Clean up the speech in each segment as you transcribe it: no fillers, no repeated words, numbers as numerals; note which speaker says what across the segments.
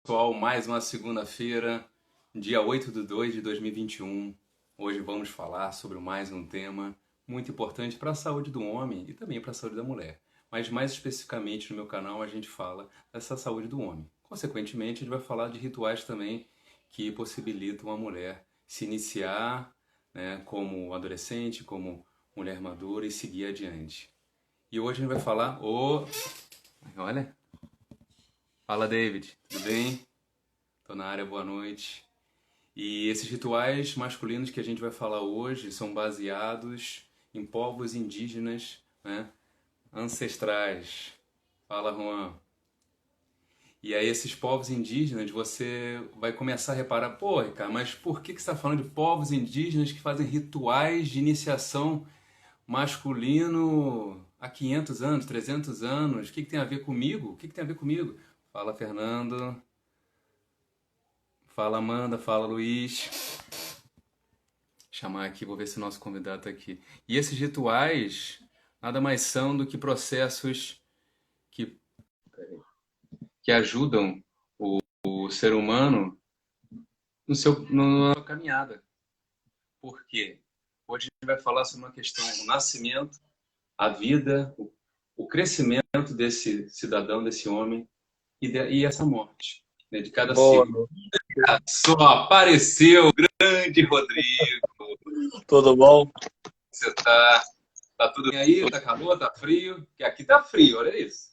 Speaker 1: Pessoal, mais uma segunda-feira, dia 8 de 2 de 2021. Hoje vamos falar sobre mais um tema muito importante para a saúde do homem e também para a saúde da mulher. Mas mais especificamente no meu canal a gente fala dessa saúde do homem. Consequentemente, a gente vai falar de rituais também que possibilitam a mulher se iniciar, né, como adolescente, como mulher madura e seguir adiante. E hoje a gente vai falar. Olha, fala David, tudo bem? Tô na área, boa noite. E esses rituais masculinos que a gente vai falar hoje são baseados em povos indígenas, né, ancestrais. Fala, Juan. E aí esses povos indígenas, você vai começar a reparar, pô, cara, mas por que você está falando de povos indígenas que fazem rituais de iniciação masculino há 500 anos, 300 anos? O que tem a ver comigo? O que tem a ver comigo? Fala, Fernando. Fala, Amanda. Fala, Luiz. Chamar aqui, vou ver se o nosso convidado está aqui. E esses rituais nada mais são do que processos que, que ajudam o ser humano no na sua caminhada. Por quê? Hoje a gente vai falar sobre uma questão, o nascimento, a vida, o crescimento desse cidadão, desse homem e essa morte, né, de cada
Speaker 2: Boa
Speaker 1: ciclo.
Speaker 2: noite.
Speaker 1: Só apareceu o grande Rodrigo.
Speaker 2: Tudo bom?
Speaker 1: Você tá tudo bem aí? Tá calor? Tá frio? Que aqui tá frio, olha isso.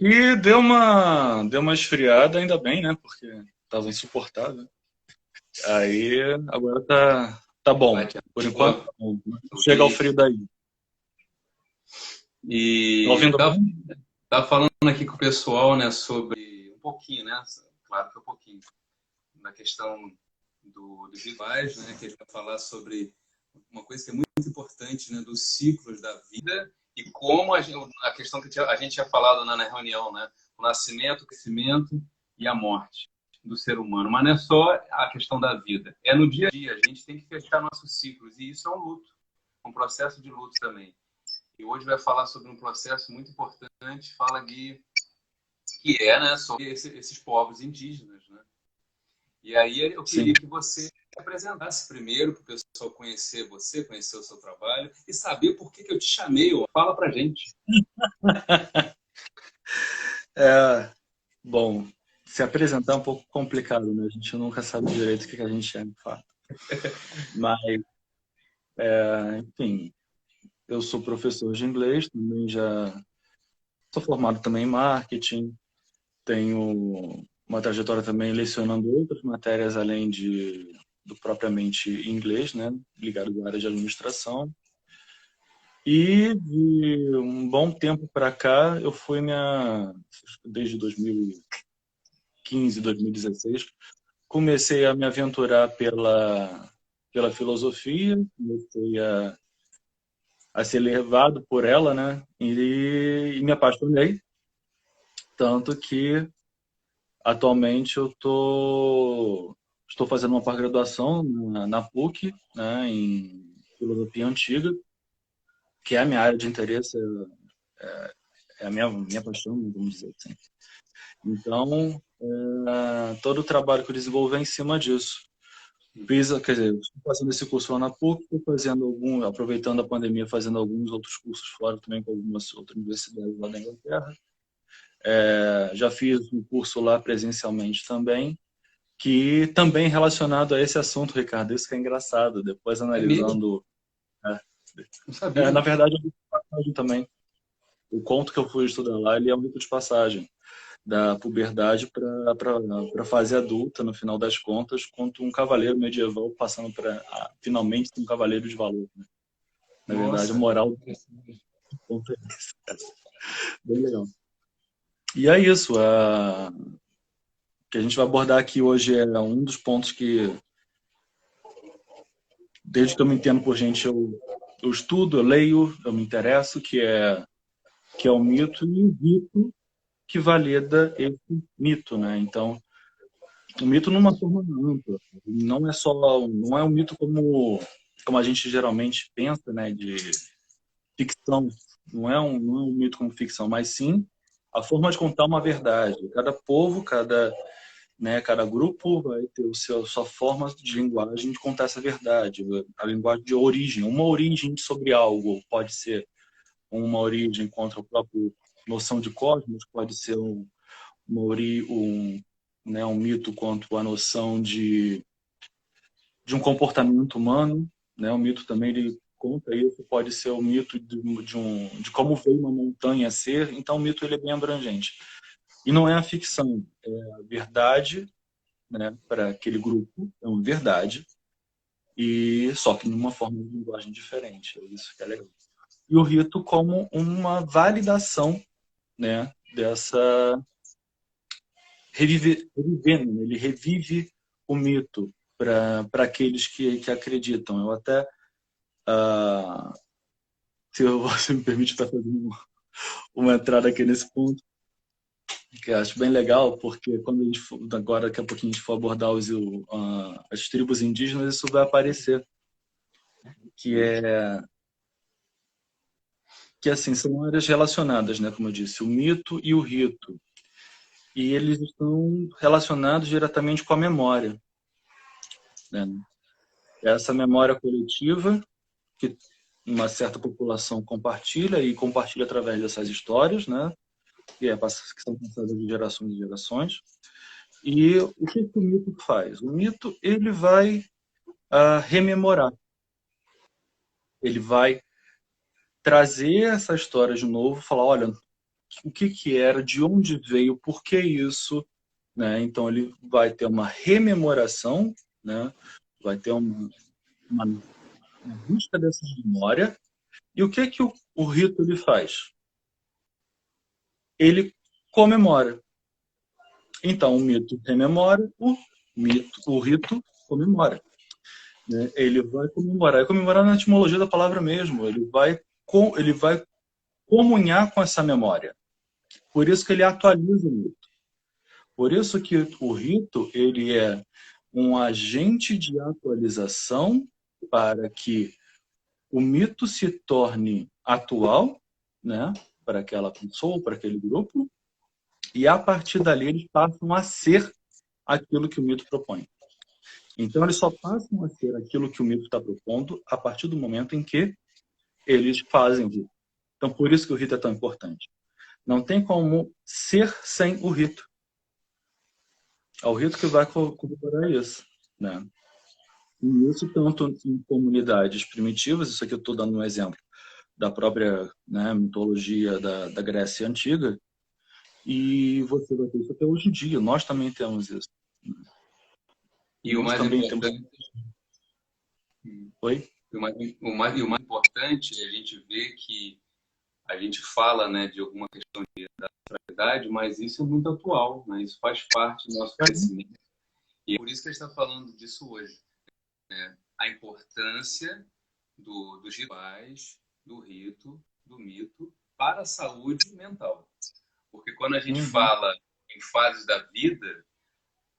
Speaker 2: E deu uma esfriada, ainda bem, né? Porque tava insuportável. Aí agora tá bom.
Speaker 1: Bate a
Speaker 2: Por enquanto,
Speaker 1: rua,
Speaker 2: tá bom. Chega ao frio
Speaker 1: Luiz.
Speaker 2: daí. Tá
Speaker 1: E
Speaker 2: ouvindo bem?
Speaker 1: tava falando aqui com o pessoal, né, sobre um pouquinho, né? Claro que um pouquinho, na questão dos rituais, né? Que a gente vai falar sobre uma coisa que é muito importante, né? Dos ciclos da vida e como a questão que a gente tinha falado na reunião, né? O nascimento, o crescimento e a morte do ser humano. Mas não é só a questão da vida, é no dia a dia. A gente tem que fechar nossos ciclos e isso é um luto, um processo de luto também. E hoje vai falar sobre um processo muito importante, fala Gui, que é, né, sobre esses povos indígenas, né? E aí eu queria
Speaker 2: Sim.
Speaker 1: que você se apresentasse primeiro para o pessoal conhecer você, conhecer o seu trabalho e saber por que eu te chamei. Fala pra gente.
Speaker 2: É, bom, se apresentar é um pouco complicado, né? A gente nunca sabe direito o que a gente é, de fato. Mas, enfim, eu sou professor de inglês, também já sou formado também em marketing, tenho uma trajetória também lecionando outras matérias além do propriamente inglês, né, ligado à área de administração. E de um bom tempo para cá, eu fui desde 2015, 2016, comecei a me aventurar pela filosofia, comecei a ser levado por ela, né, e me apaixonei, tanto que atualmente estou fazendo uma pós-graduação na PUC, né, em filosofia antiga, que é a minha área de interesse, é a minha paixão, né, vamos dizer assim. Então, todo o trabalho que eu desenvolvo é em cima disso. Quer dizer, estou fazendo esse curso lá na PUC, estou fazendo aproveitando a pandemia, fazendo alguns outros cursos fora também com algumas outras universidades lá da Inglaterra. Já fiz um curso lá presencialmente também, que também relacionado a esse assunto, Ricardo, isso que é engraçado, depois
Speaker 1: É mesmo?
Speaker 2: analisando, né?
Speaker 1: Não
Speaker 2: Na
Speaker 1: sabia.
Speaker 2: verdade, é um mito de passagem também. O conto que eu fui estudar lá, ele é um mito de passagem, da puberdade para a fase adulta, no final das contas, quanto um cavaleiro medieval passando para finalmente ser um cavaleiro de valor, né? Na verdade, a
Speaker 1: Nossa.
Speaker 2: moral do conto é essa. Bem legal. E é isso, que a gente vai abordar aqui hoje é um dos pontos que, desde que eu me entendo por gente, eu estudo, eu leio, eu me interesso, que é o mito e o rito que valida esse mito, né? Então, o mito numa forma ampla, não é um mito como a gente geralmente pensa, né? De ficção, não é um mito como ficção, mas sim a forma de contar uma verdade. Cada povo, cada né? Cada grupo vai ter sua forma de linguagem de contar essa verdade, a linguagem de origem. Uma origem sobre algo pode ser uma origem contra a própria noção de cosmos, pode ser né, um mito quanto à noção de um comportamento humano, né? O mito também ele conta isso, pode ser o mito de como veio uma montanha a ser. Então o mito ele é bem abrangente. E não é a ficção, é a verdade, né, para aquele grupo, é uma verdade, e só que numa forma de linguagem diferente. É isso que é legal. E o rito como uma validação, né, dessa revivendo, né? Ele revive o mito para aqueles que acreditam. Eu até, se você me permite estar fazendo uma entrada aqui nesse ponto, que eu acho bem legal, porque quando a gente for, agora daqui a pouquinho a gente for abordar as tribos indígenas, isso vai aparecer, que é que assim são áreas relacionadas, né, como eu disse, o mito e o rito, e eles estão relacionados diretamente com a memória, né? Essa memória coletiva que uma certa população compartilha e compartilha através dessas histórias, né? Que são passadas de gerações em gerações. E o que o mito faz? O mito ele vai rememorar, ele vai trazer essa história de novo, falar, olha, o que era, de onde veio, por que isso, né? Então ele vai ter uma rememoração, né? Vai ter uma busca dessa memória. E o rito ele faz? Ele comemora. Então, o mito rememora, o rito comemora, né? Ele vai comemorar. E comemorar na etimologia da palavra mesmo. Ele vai comunhar com essa memória. Por isso que ele atualiza o mito. Por isso que o rito ele é um agente de atualização para que o mito se torne atual, né? Para aquela pessoa, para aquele grupo, e a partir dali eles passam a ser aquilo que o mito propõe. Então eles só passam a ser aquilo que o mito está propondo a partir do momento em que eles fazem o rito. Então por isso que o rito é tão importante. Não tem como ser sem o rito. É o rito que vai corroborar isso, né? E isso tanto em comunidades primitivas, isso aqui eu estou dando um exemplo da própria, né, mitologia da Grécia Antiga, e você vai ter isso até hoje em dia. Nós também temos isso.
Speaker 1: E o
Speaker 2: Nós
Speaker 1: mais
Speaker 2: também temos.
Speaker 1: importante,
Speaker 2: Oi?
Speaker 1: e o mais importante é a gente ver que a gente fala, né, de alguma questão da atualidade, mas isso é muito atual, né? Isso faz parte do nosso crescimento. E é por isso que a gente está falando disso hoje. Né? A importância dos rituais, do rito, do mito, para a saúde mental. Porque quando a gente fala em fases da vida,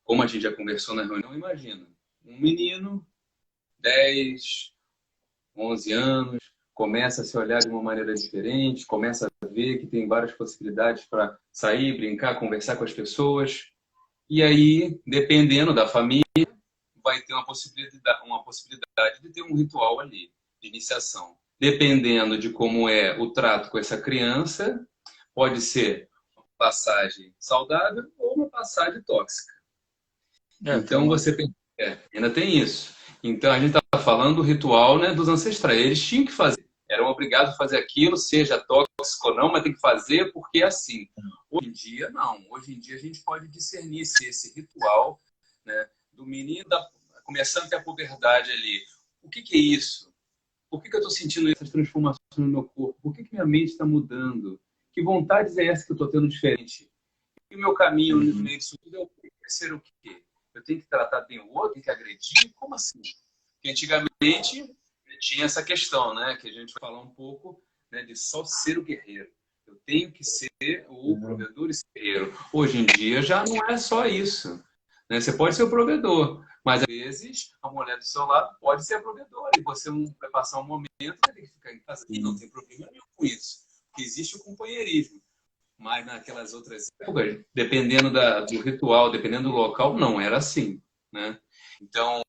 Speaker 1: como a gente já conversou na reunião, imagina, um menino, 10, 11 anos, começa a se olhar de uma maneira diferente, começa a ver que tem várias possibilidades para sair, brincar, conversar com as pessoas. E aí, dependendo da família, vai ter uma possibilidade de ter um ritual ali, de iniciação. Dependendo de como é o trato com essa criança, pode ser uma passagem saudável ou uma passagem tóxica. Então, você tem, ainda tem isso. Então, a gente está falando do ritual, né, dos ancestrais. Eles tinham que fazer. Eram obrigados a fazer aquilo, seja tóxico ou não, mas tem que fazer porque é assim. Hoje em dia, não. Hoje em dia, a gente pode discernir se esse ritual, né, do menino começando a ter a puberdade ali. O que é isso? Por que eu estou sentindo essas transformações no meu corpo? Por que minha mente está mudando? Que vontades é essa que eu estou tendo diferente? E o meu caminho no meio disso tudo é ser o quê? Eu tenho que tratar bem o outro, tenho que agredir? Como assim? Porque antigamente tinha essa questão, né? Que a gente vai falar um pouco, né, de só ser o guerreiro. Eu tenho que ser o provedor e ser guerreiro. Hoje em dia já não é só isso. Né? Você pode ser o provedor, mas às vezes a mulher do seu lado pode ser a provedora e você vai passar um momento e vai ter que ficar em casa. E não tem problema nenhum com isso, porque existe o companheirismo. Mas naquelas outras épocas, dependendo do ritual, dependendo do local, não era assim, né? Então,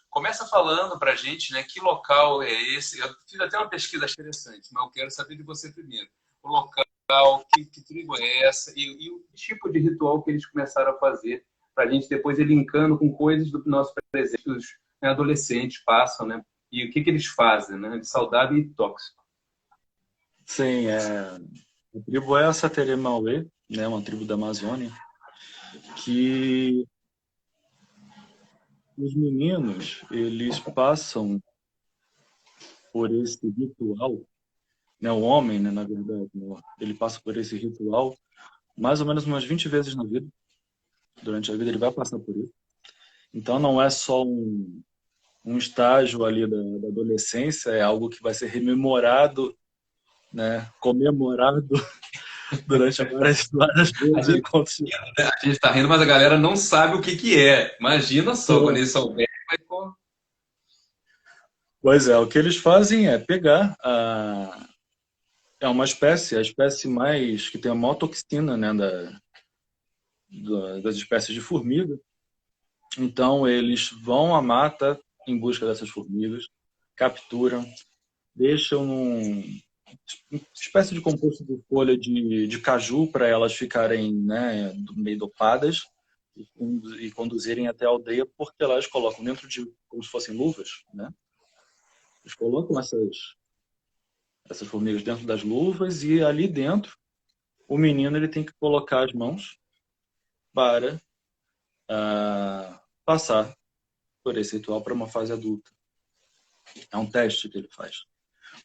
Speaker 1: começa falando para a gente, né, que local é esse. Eu fiz até uma pesquisa interessante, mas eu quero saber de você primeiro. O local, que tribo é essa e o tipo de ritual que eles começaram a fazer para a gente depois ir linkando com coisas do nosso presente, que os, né, adolescentes passam, né? E o que eles fazem, né? De saudável e tóxico.
Speaker 2: Sim, a tribo é a Sateremauê, né, uma tribo da Amazônia, que os meninos, eles passam por esse ritual, né, o homem, né, na verdade, né, ele passa por esse ritual mais ou menos umas 20 vezes na vida. Durante a vida ele vai passar por isso. Então não é só um estágio ali da adolescência, é algo que vai ser rememorado, né, comemorado durante várias vezes enquanto se...
Speaker 1: A gente está rindo, mas a galera não sabe o que é. Imagina só, quando eles souberem, vai pôr.
Speaker 2: Pois é, o que eles fazem é pegar é uma espécie, a espécie mais que tem a maior toxina, né, das espécies de formiga. Então eles vão à mata em busca dessas formigas, capturam, deixam uma espécie de composto de folha de caju para elas ficarem, né, meio dopadas e conduzirem até a aldeia, porque lá eles colocam dentro de como se fossem luvas, né? Eles colocam essas formigas dentro das luvas e ali dentro o menino ele tem que colocar as mãos para passar por esse ritual para uma fase adulta. É um teste que ele faz.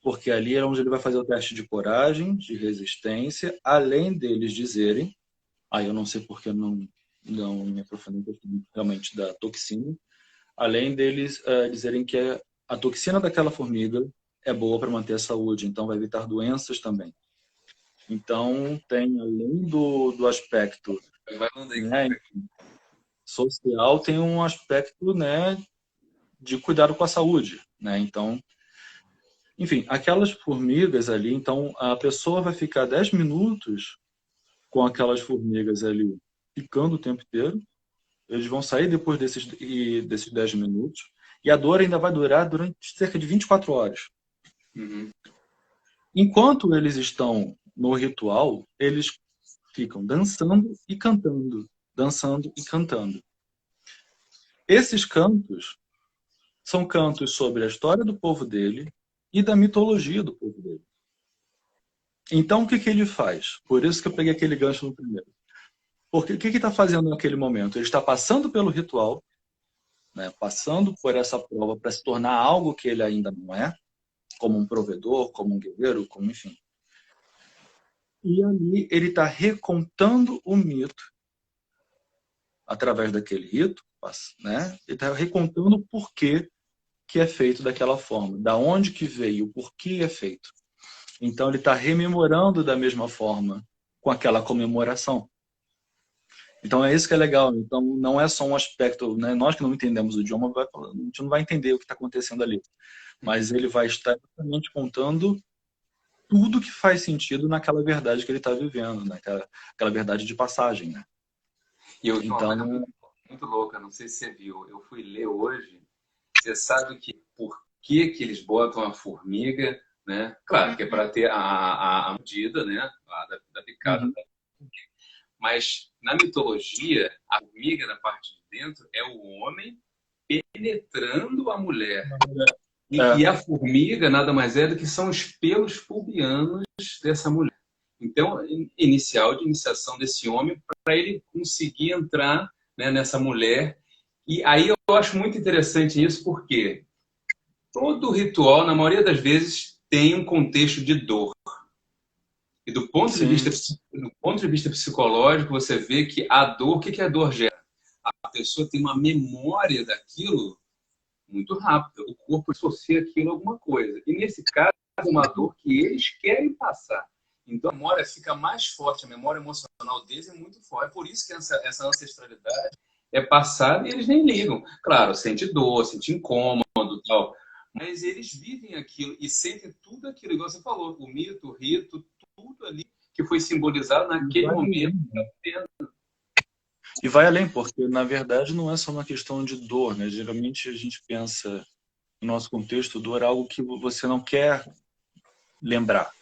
Speaker 2: Porque ali é onde ele vai fazer o teste de coragem, de resistência, além deles dizerem, aí eu não sei porque não me aprofundei realmente da toxina, além deles dizerem que a toxina daquela formiga é boa para manter a saúde, então vai evitar doenças também. Então tem, além do aspecto, né, social, tem um aspecto, né, de cuidado com a saúde, né? Então, enfim, aquelas formigas ali, então a pessoa vai ficar 10 minutos com aquelas formigas ali picando o tempo inteiro. Eles vão sair depois desses 10 minutos e a dor ainda vai durar durante cerca de 24 horas.
Speaker 1: Uhum.
Speaker 2: Enquanto eles estão no ritual, eles ficam dançando e cantando, dançando e cantando. Esses cantos são cantos sobre a história do povo dele e da mitologia do povo dele. Então, o que ele faz? Por isso que eu peguei aquele gancho no primeiro. Porque o que ele está fazendo naquele momento? Ele está passando pelo ritual, né, passando por essa prova para se tornar algo que ele ainda não é, como um provedor, como um guerreiro, como enfim. E ali ele está recontando o mito através daquele rito, né? Ele está recontando o porquê que é feito daquela forma, da onde que veio, o porquê é feito. Então ele está rememorando da mesma forma com aquela comemoração. Então é isso que é legal. Então não é só um aspecto, né? Nós que não entendemos o idioma, a gente não vai entender o que está acontecendo ali. Mas ele vai estar exatamente contando tudo que faz sentido naquela verdade que ele está vivendo, naquela verdade de passagem, né?
Speaker 1: E eu vi uma coisa
Speaker 2: Então,
Speaker 1: muito louca, não sei se você viu. Eu fui ler hoje. Você sabe que por que eles botam a formiga, né? Claro que é para ter a medida, né? Da picada.
Speaker 2: uhum.
Speaker 1: Mas na mitologia, a formiga na parte de dentro é o homem penetrando a mulher. E a formiga nada mais é do que são os pelos pubianos dessa mulher. Então, inicial de iniciação desse homem para ele conseguir entrar, né, nessa mulher. E aí eu acho muito interessante isso porque todo ritual, na maioria das vezes, tem um contexto de dor. E do ponto de vista psicológico, você vê que a dor, o que a dor gera? A pessoa tem uma memória daquilo muito rápida. O corpo associa aquilo a alguma coisa. E nesse caso, é uma dor que eles querem passar. Então a memória fica mais forte, a memória emocional deles é muito forte. É por isso que essa ancestralidade é passada e eles nem ligam. Claro, sente dor, sente incômodo, tal. Mas eles vivem aquilo e sentem tudo aquilo, igual você falou, o mito, o rito, tudo ali que foi simbolizado naquele momento.
Speaker 2: E vai além, porque, na verdade, não é só uma questão de dor, né? Geralmente a gente pensa, no nosso contexto, dor é algo que você não quer lembrar.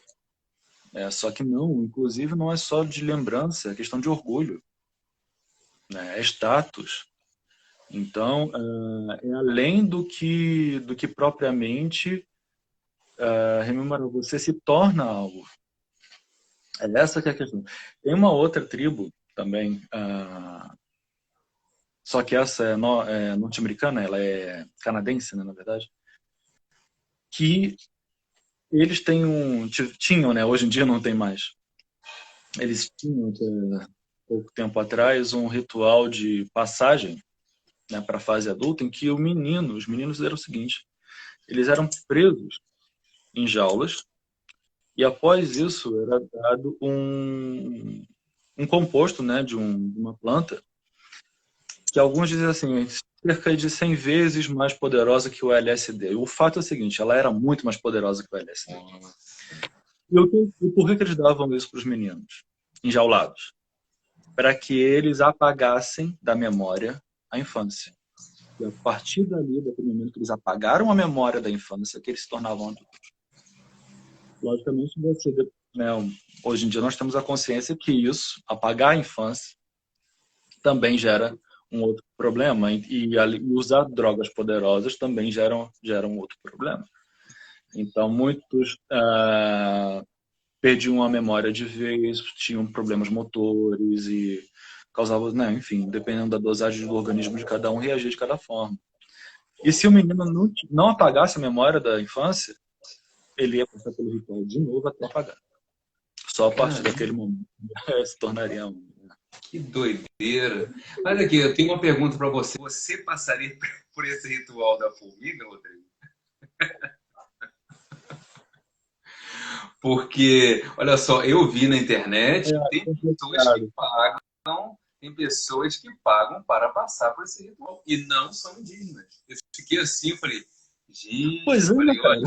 Speaker 2: Só que não, inclusive, não é só de lembrança, é questão de orgulho, né? É status. Então, é além do que propriamente rememorar. Você se torna algo. É essa que é a questão. Tem uma outra tribo também, só que essa é norte-americana, ela é canadense, né, na verdade, que eles tinham, né, hoje em dia não tem mais, eles tinham, pouco tempo atrás, um ritual de passagem, né, para a fase adulta, em que os meninos eram o seguinte, eles eram presos em jaulas, e após isso era dado um composto, né, de uma planta, que alguns dizem assim, cerca de 100 vezes mais poderosa que o LSD. E o fato é o seguinte, ela era muito mais poderosa que o LSD. E por que eles davam isso para os meninos, enjaulados? Para que eles apagassem da memória a infância. E a partir dali, daquele momento que eles apagaram a memória da infância, que eles se tornavam adultos. Logicamente, né, hoje em dia nós temos a consciência que isso, apagar a infância, também gera um outro problema. E usar drogas poderosas também geram outro problema. Então, muitos perdiam a memória de vez, tinham problemas motores e causavam, né, enfim, dependendo da dosagem do organismo de cada um, reagia de cada forma. E se o menino não apagasse a memória da infância, ele ia passar pelo ritual de novo até apagar. Só a partir daquele momento se tornaria um.
Speaker 1: Que doideira. Mas aqui, eu tenho uma pergunta para você. Você passaria por esse ritual da formiga, Rodrigo? Porque, olha só, eu vi na internet que tem pessoas que pagam para passar por esse ritual e não são indígenas. Eu fiquei assim, eu falei, gente,
Speaker 2: Pois é,
Speaker 1: falei,
Speaker 2: cara.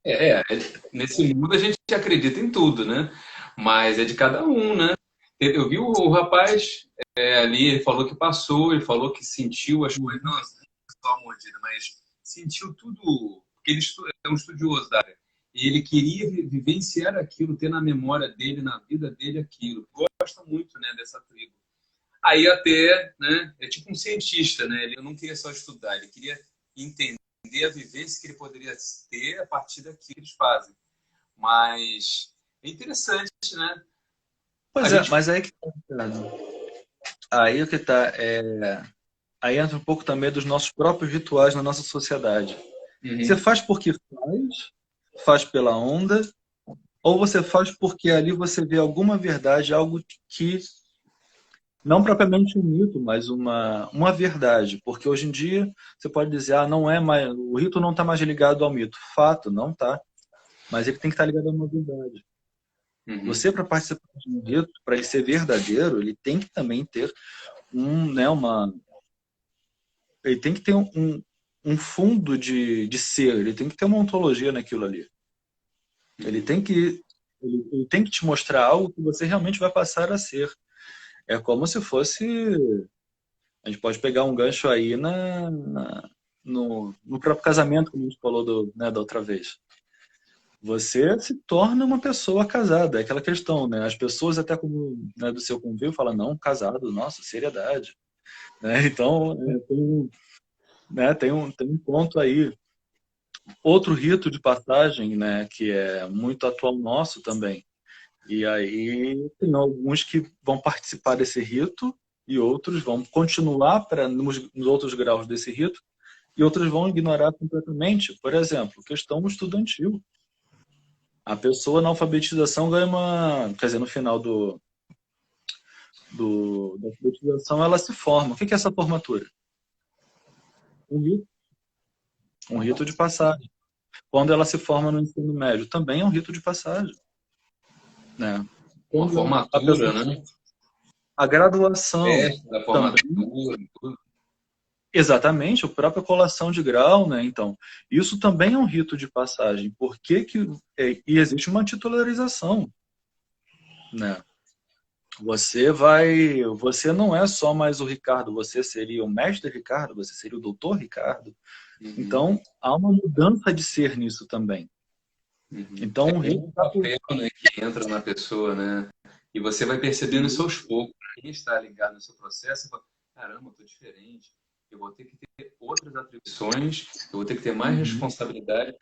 Speaker 1: olha, nesse mundo a gente acredita em tudo, né? Mas é de cada um, né? Eu vi o rapaz ali, ele falou que passou, ele falou que sentiu as coisas, não só a mordida, mas sentiu tudo, porque ele é um estudioso da área. E ele queria vivenciar aquilo, ter na memória dele, na vida dele aquilo. Gosta muito, né, dessa tribo. Aí até, né, é tipo um cientista, né? Ele não queria só estudar, ele queria entender a vivência que ele poderia ter a partir daquilo que eles fazem. Mas é interessante, né?
Speaker 2: Pois mas aí que tá, aí que tá, aí entra um pouco também dos nossos próprios rituais na nossa sociedade. Você faz porque faz pela onda, ou você faz porque ali você vê alguma verdade, algo que não propriamente um mito, mas uma verdade. Porque hoje em dia você pode dizer, não é mais, o rito não está mais ligado ao mito. Fato, não está. Mas ele tem que estar ligado a uma verdade. Você, para participar de um rito, para ele ser verdadeiro, ele tem que também ter ele tem que ter um fundo de ser, ele tem que ter uma ontologia naquilo ali. Ele tem que te mostrar algo que você realmente vai passar a ser. É como se fosse... A gente pode pegar um gancho aí no próprio casamento, como a gente falou da outra vez. Você se torna uma pessoa casada. É aquela questão, né? As pessoas até como, né, do seu convívio falam, não, casado, nossa, seriedade. Né? Então, tem um ponto aí. Outro rito de passagem, né, que é muito atual nosso também. E aí tem alguns que vão participar desse rito e outros vão continuar nos outros graus desse rito e outros vão ignorar completamente. Por exemplo, questão estudantil. A pessoa na alfabetização ganha no final da alfabetização ela se forma. O que é essa formatura? Um rito. Um rito de passagem. Quando ela se forma no ensino médio, também é um rito de passagem. Né?
Speaker 1: Uma formatura, né?
Speaker 2: A graduação.
Speaker 1: Da formatura, tudo.
Speaker 2: Exatamente, a própria colação de grau, né? Então, isso também é um rito de passagem. Por que e existe uma titularização. né? Você não é só mais o Ricardo, você seria o mestre Ricardo, você seria o doutor Ricardo.
Speaker 1: Uhum,
Speaker 2: Então, há uma mudança de ser nisso também.
Speaker 1: uhum.
Speaker 2: Então, o
Speaker 1: É
Speaker 2: rito
Speaker 1: um
Speaker 2: tá
Speaker 1: papel, né, que entra na pessoa, né? E você vai percebendo isso aos poucos. Quem está ligado no seu processo, você fala, caramba, eu tô diferente. Eu vou ter que ter outras atribuições, eu vou ter que ter mais
Speaker 2: Uhum.
Speaker 1: responsabilidade.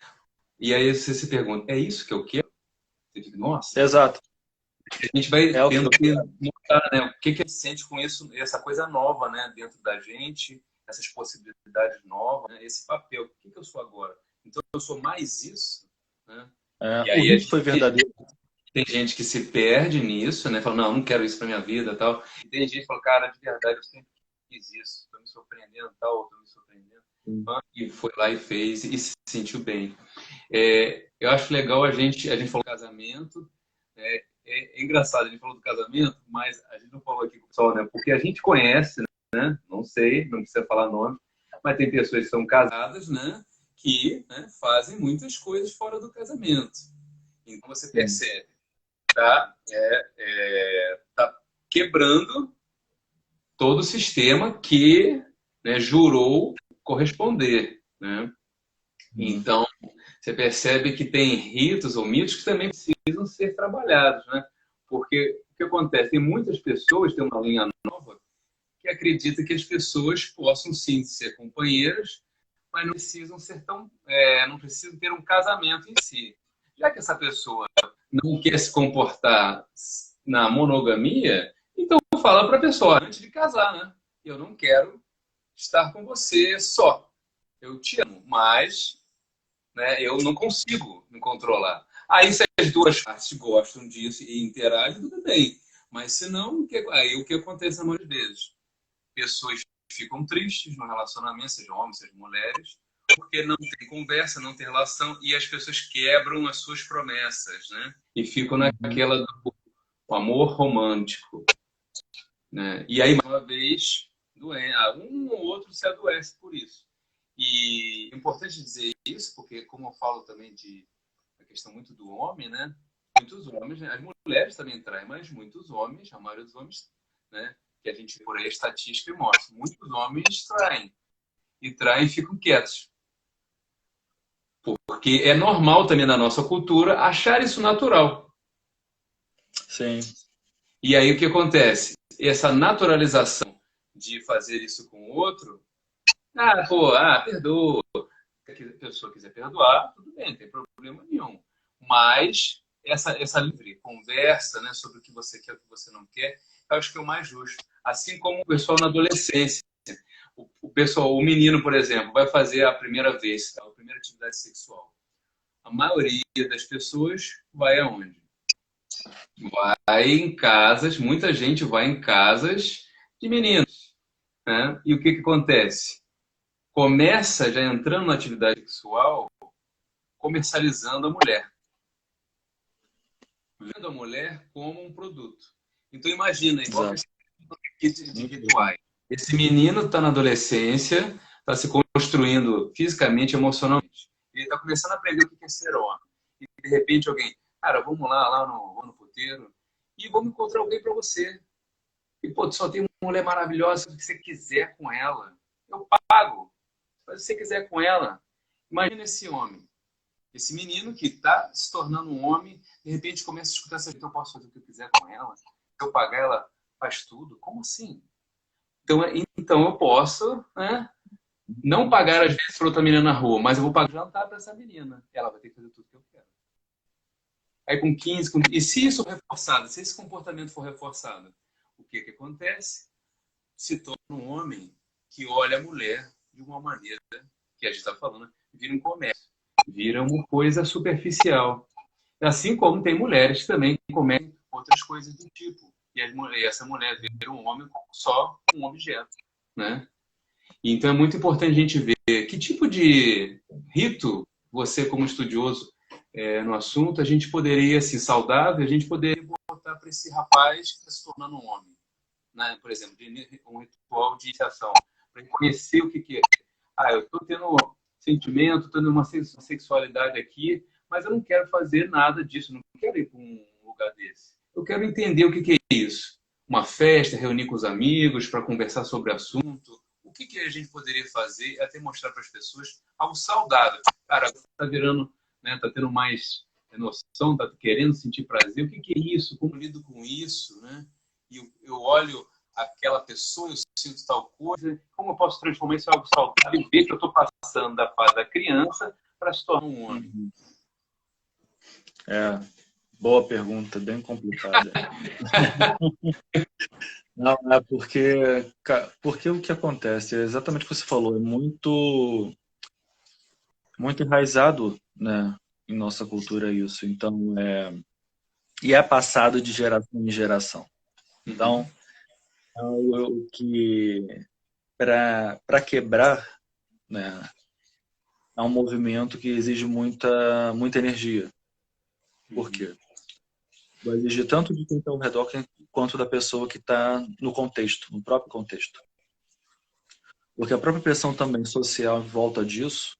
Speaker 1: E aí você se pergunta, é isso que eu quero? Você fica, nossa,
Speaker 2: Exato.
Speaker 1: a gente vai
Speaker 2: É o que
Speaker 1: tendo
Speaker 2: eu
Speaker 1: que
Speaker 2: quero.
Speaker 1: montar, né? O que que a gente sente com isso, essa coisa nova, né? Dentro da gente, essas possibilidades novas, né? Esse papel, o que que eu sou agora? Então, eu sou mais isso, né? E
Speaker 2: O
Speaker 1: aí a
Speaker 2: rito foi
Speaker 1: gente,
Speaker 2: verdadeiro.
Speaker 1: tem gente que se perde nisso, né? Fala, não, não quero isso para minha vida, tal. E tem gente que fala, cara, de verdade, eu sempre quis isso, estou me surpreendendo, tal, estou me surpreendendo. E foi lá e fez e se sentiu bem. Eu acho legal a gente falou do casamento, é engraçado, a gente falou do casamento, mas a gente não falou aqui com o pessoal, né? Porque a gente conhece, né? Não sei, não precisa falar nome, mas tem pessoas que são casadas, né? Que, né, fazem muitas coisas fora do casamento. Então você
Speaker 2: Sim.
Speaker 1: percebe, tá? Tá quebrando todo o sistema que, né, jurou corresponder, né?
Speaker 2: Uhum.
Speaker 1: Então você percebe que tem ritos ou mitos que também precisam ser trabalhados, né? Porque o que acontece? Tem muitas pessoas, tem uma linha nova, que acredita que as pessoas possam sim ser companheiras, mas não precisam ser tão, não precisam ter um casamento em si. Já que essa pessoa não quer se comportar na monogamia, então fala para a pessoa antes de casar, né? Eu não quero estar com você só. Eu te amo, mas, né, eu não consigo me controlar. Aí, se as duas partes gostam disso e interagem, tudo bem. Mas se não, aí o que acontece na maioria das vezes? Pessoas ficam tristes no relacionamento, sejam homens, sejam mulheres, porque não tem conversa, não tem relação, e as pessoas quebram as suas promessas, né? E ficam
Speaker 2: Uhum.
Speaker 1: naquela do amor romântico, né? E aí, mais uma vez, um ou outro se adoece por isso. E é importante dizer isso, porque como eu falo também de a questão muito do homem, né? Muitos homens, né? As mulheres também traem, mas muitos homens, a maioria dos homens, né? Que a gente por aí a estatística mostra, muitos homens traem e traem e ficam quietos, porque é normal também na nossa cultura achar isso natural.
Speaker 2: Sim.
Speaker 1: E aí o que acontece? Essa naturalização de fazer isso com o outro, perdoa. Se a pessoa quiser perdoar, tudo bem, não tem problema nenhum. Mas essa livre conversa, né, sobre o que você quer e o que você não quer, eu acho que é o mais justo. Assim como o pessoal na adolescência. O pessoal, o menino, por exemplo, vai fazer a primeira vez, tá? A primeira atividade sexual. A maioria das pessoas vai aonde? Vai em casas, muita gente vai em casas de meninos, né? E o que que acontece? Começa já entrando na atividade sexual, comercializando a mulher, vendo a mulher como um produto. Então imagina, igual que
Speaker 2: Exato.
Speaker 1: esse de rituais. Esse menino está na adolescência, está se construindo fisicamente, emocionalmente. Ele está começando a aprender o que é ser homem. E de repente alguém, cara, vamos lá no puteiro e vamos encontrar alguém para você. E pô, tu só tem uma mulher maravilhosa, se você quiser com ela, eu pago. Se você quiser com ela, imagina esse homem. Esse menino que está se tornando um homem, de repente começa a escutar essa então eu posso fazer o que eu quiser com ela? Se eu pagar, ela faz tudo? Como assim? Então eu posso, né, não pagar às vezes para outra menina na rua, mas eu vou pagar jantar para essa menina. Ela vai ter que fazer tudo que eu quero. Aí com 15, e se isso for reforçado, se esse comportamento for reforçado, o que que acontece? Se torna um homem que olha a mulher de uma maneira que a gente está falando, vira um comércio, vira uma coisa superficial. Assim como tem mulheres que também cometem outras coisas do tipo. E essa mulher vira um homem como só um objeto, né? Então é muito importante a gente ver que tipo de rito você, como estudioso no assunto, a gente poderia, assim, saudável, a gente poderia botar para esse rapaz que está se tornando um homem, né? Por exemplo, um ritual de iniciação, para ele conhecer o que, que é. Eu estou tendo sentimento, estou tendo uma sexualidade aqui, mas eu não quero fazer nada disso, não quero ir para um lugar desse. eu quero entender o que é isso. Uma festa, reunir com os amigos para conversar sobre o assunto. O que a gente poderia fazer até mostrar para as pessoas algo saudável? Cara, está virando, né, tá tendo mais noção, tá querendo sentir prazer. O que é isso? Como eu lido com isso, né? E eu olho aquela pessoa, eu sinto tal coisa. Como eu posso transformar isso em algo saudável e ver que eu estou passando da fase da criança para se tornar um homem?
Speaker 2: Boa pergunta, bem complicada. Não, é porque o que acontece é exatamente o que você falou, é muito enraizado, né, em nossa cultura isso. Então, e é passado de geração em geração. Então, é o que para quebrar, né, é um movimento que exige muita energia. Por quê? Vai exigir tanto de quem está ao redor quanto da pessoa que está no contexto, no próprio contexto. Porque a própria pressão também social em volta disso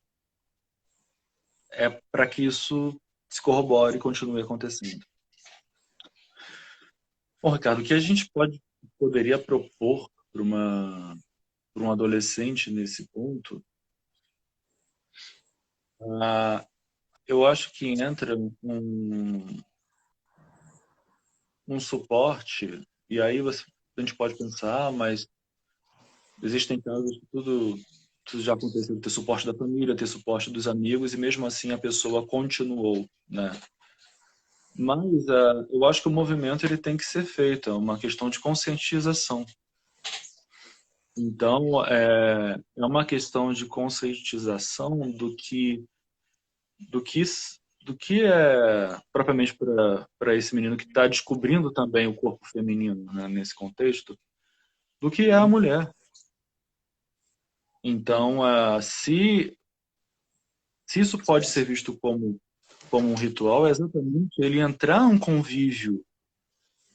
Speaker 2: é para que isso se corrobore e continue acontecendo. Bom, Ricardo, o que a gente poderia propor para um adolescente nesse ponto, eu acho que entra um suporte, e aí a gente pode pensar, mas existem casos que tudo já aconteceu, ter suporte da família, ter suporte dos amigos, e mesmo assim a pessoa continuou, né? Mas eu acho que o movimento ele tem que ser feito, é uma questão de conscientização. Então, é uma questão de conscientização do que, do que é propriamente para esse menino que está descobrindo também o corpo feminino, né, nesse contexto, do que é a mulher. Então, se isso pode ser visto como um ritual, é exatamente ele entrar num convívio,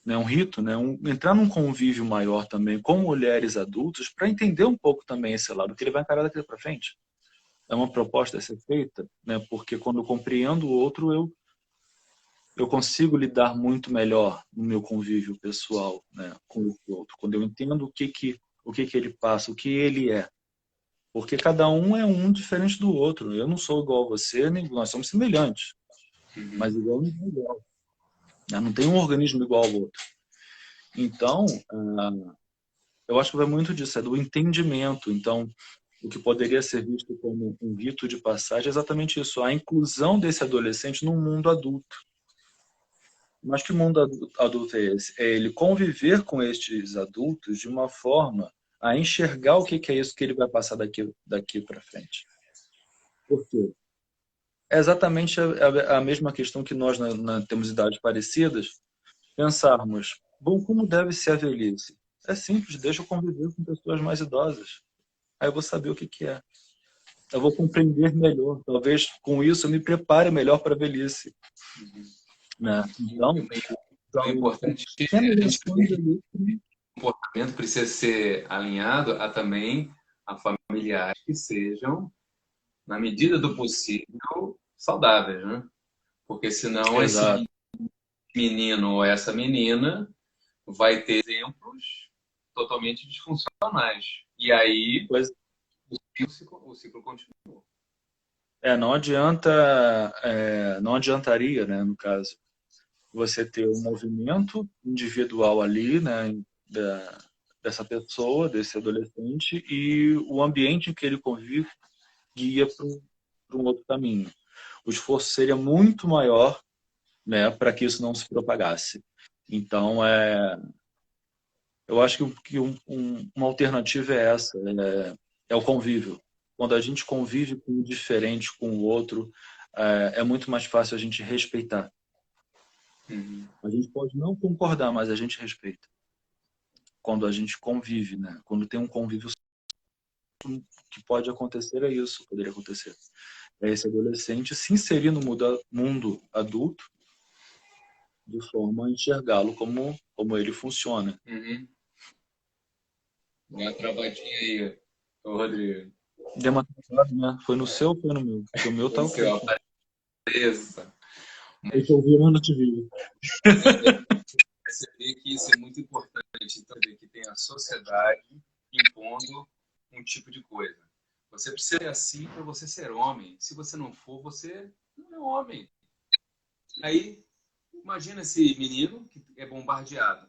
Speaker 2: né, um rito, né, entrar num convívio maior também com mulheres adultas para entender um pouco também esse lado, que ele vai encarar daqui para frente. É uma proposta a ser feita, né, porque quando eu compreendo o outro, eu consigo lidar muito melhor no meu convívio pessoal, né, com o outro. Quando eu entendo o que ele passa, o que ele é. Porque cada um é um diferente do outro. Eu não sou igual a você, nem nós somos semelhantes, mas igual não é igual. Não tem um organismo igual ao outro. Então, eu acho que vai muito disso, é do entendimento. Então, o que poderia ser visto como um rito de passagem é exatamente isso, a inclusão desse adolescente no mundo adulto. Mas que mundo adulto é esse? É ele conviver com estes adultos de uma forma a enxergar o que é isso que ele vai passar daqui para frente. Por quê? É exatamente a mesma questão que nós temos idades parecidas, pensarmos, bom, como deve ser a velhice? É simples, deixa eu conviver com pessoas mais idosas. Aí eu vou saber o que é. Eu vou compreender melhor. Talvez com isso eu me prepare melhor para a velhice. Né? Então,
Speaker 1: É importante que
Speaker 2: pequenas ações ali.
Speaker 1: o comportamento precisa ser alinhado a também a familiares que sejam, na medida do possível, saudáveis, né? Porque senão esse
Speaker 2: Exato.
Speaker 1: menino ou essa menina vai ter exemplos totalmente disfuncionais. E aí
Speaker 2: Pois,
Speaker 1: o ciclo continua.
Speaker 2: não adiantaria, né, no caso, você ter um movimento individual ali, né, dessa pessoa, desse adolescente, e o ambiente em que ele convive guia para um outro caminho. O esforço seria muito maior, né, para que isso não se propagasse. Então, eu acho que uma alternativa é essa, é o convívio. Quando a gente convive com o diferente, com o outro, é muito mais fácil a gente respeitar. A gente pode não concordar, mas a gente respeita. Quando a gente convive, né? Quando tem um convívio, que pode acontecer é isso, poderia acontecer. É esse adolescente se inserir no mundo adulto de forma a enxergá-lo como ele funciona.
Speaker 1: Uma travadinha aí, Rodrigo.
Speaker 2: Deu uma travada, né? Foi no seu ou foi no meu? Porque o meu tá ok.
Speaker 1: Beleza.
Speaker 2: Eu tô ouvindo, não te vi.
Speaker 1: perceber que isso é muito importante. Então, que tem a sociedade impondo um tipo de coisa. Você precisa ser assim para você ser homem. Se você não for, você não é homem. Aí, imagina esse menino que é bombardeado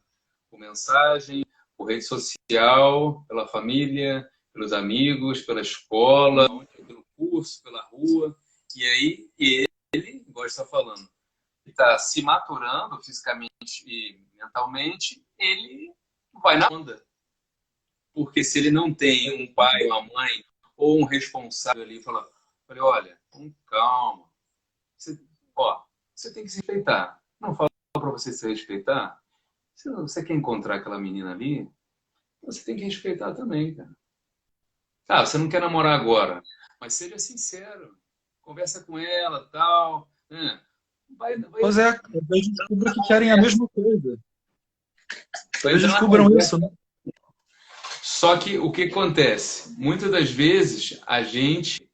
Speaker 1: por mensagem, por rede social, pela família, pelos amigos, pela escola, pelo curso, pela rua. E aí, ele, igual está falando, está se maturando fisicamente e mentalmente, ele vai na onda. Porque se ele não tem um pai, uma mãe ou um responsável ali, fala, olha, com calma, você, ó, você tem que se respeitar. Não falo para você se respeitar. Se você quer encontrar aquela menina ali, você tem que respeitar também, cara. Ah, você não quer namorar agora, mas seja sincero. Conversa com ela, tal, né?
Speaker 2: Pois é, talvez descubram que querem a mesma coisa. Talvez
Speaker 1: Entrar na
Speaker 2: descubram
Speaker 1: conversa.
Speaker 2: isso, né?
Speaker 1: Só que o que acontece? Muitas das vezes a gente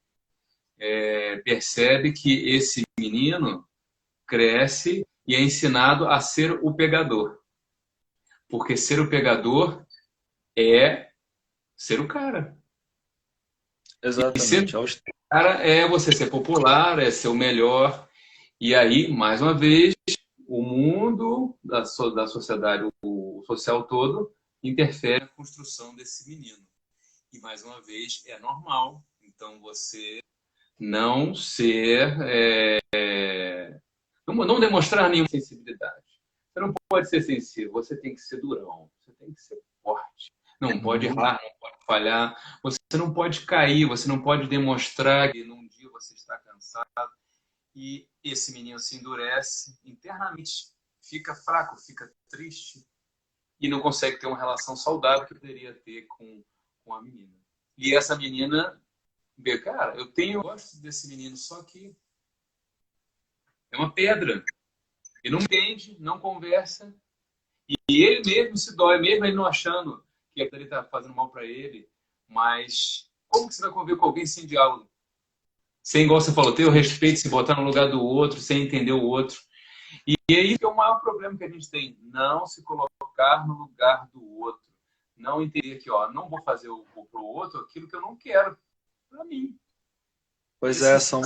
Speaker 1: percebe que esse menino cresce e é ensinado a ser o pegador. Porque ser o pegador é ser o cara. E ser
Speaker 2: Exatamente.
Speaker 1: o cara é você ser popular, é ser o melhor. E aí, mais uma vez, o mundo da sociedade, o social todo, interfere na construção desse menino. E mais uma vez, é normal. Então, você não ser. Não demonstrar nenhuma sensibilidade. Você não pode ser sensível, você tem que ser durão, você tem que ser forte. Não pode errar, não pode falhar, você não pode cair, você não pode demonstrar que num dia você está cansado. E esse menino se endurece, internamente fica fraco, fica triste e não consegue ter uma relação saudável que poderia ter com a menina. E essa menina, cara, eu gosto desse menino, só que é uma pedra. Ele não entende, não conversa. E ele mesmo se dói, mesmo ele não achando que ele está fazendo mal para ele. Mas como que você vai conviver com alguém sem diálogo? Sem, igual você falou, ter o respeito, se botar no lugar do outro, sem entender o outro. E aí é o maior problema que a gente tem. Não se colocar no lugar do outro. Não entender que, ó, não vou fazer pro outro aquilo que eu não quero para mim.
Speaker 2: Pois é, são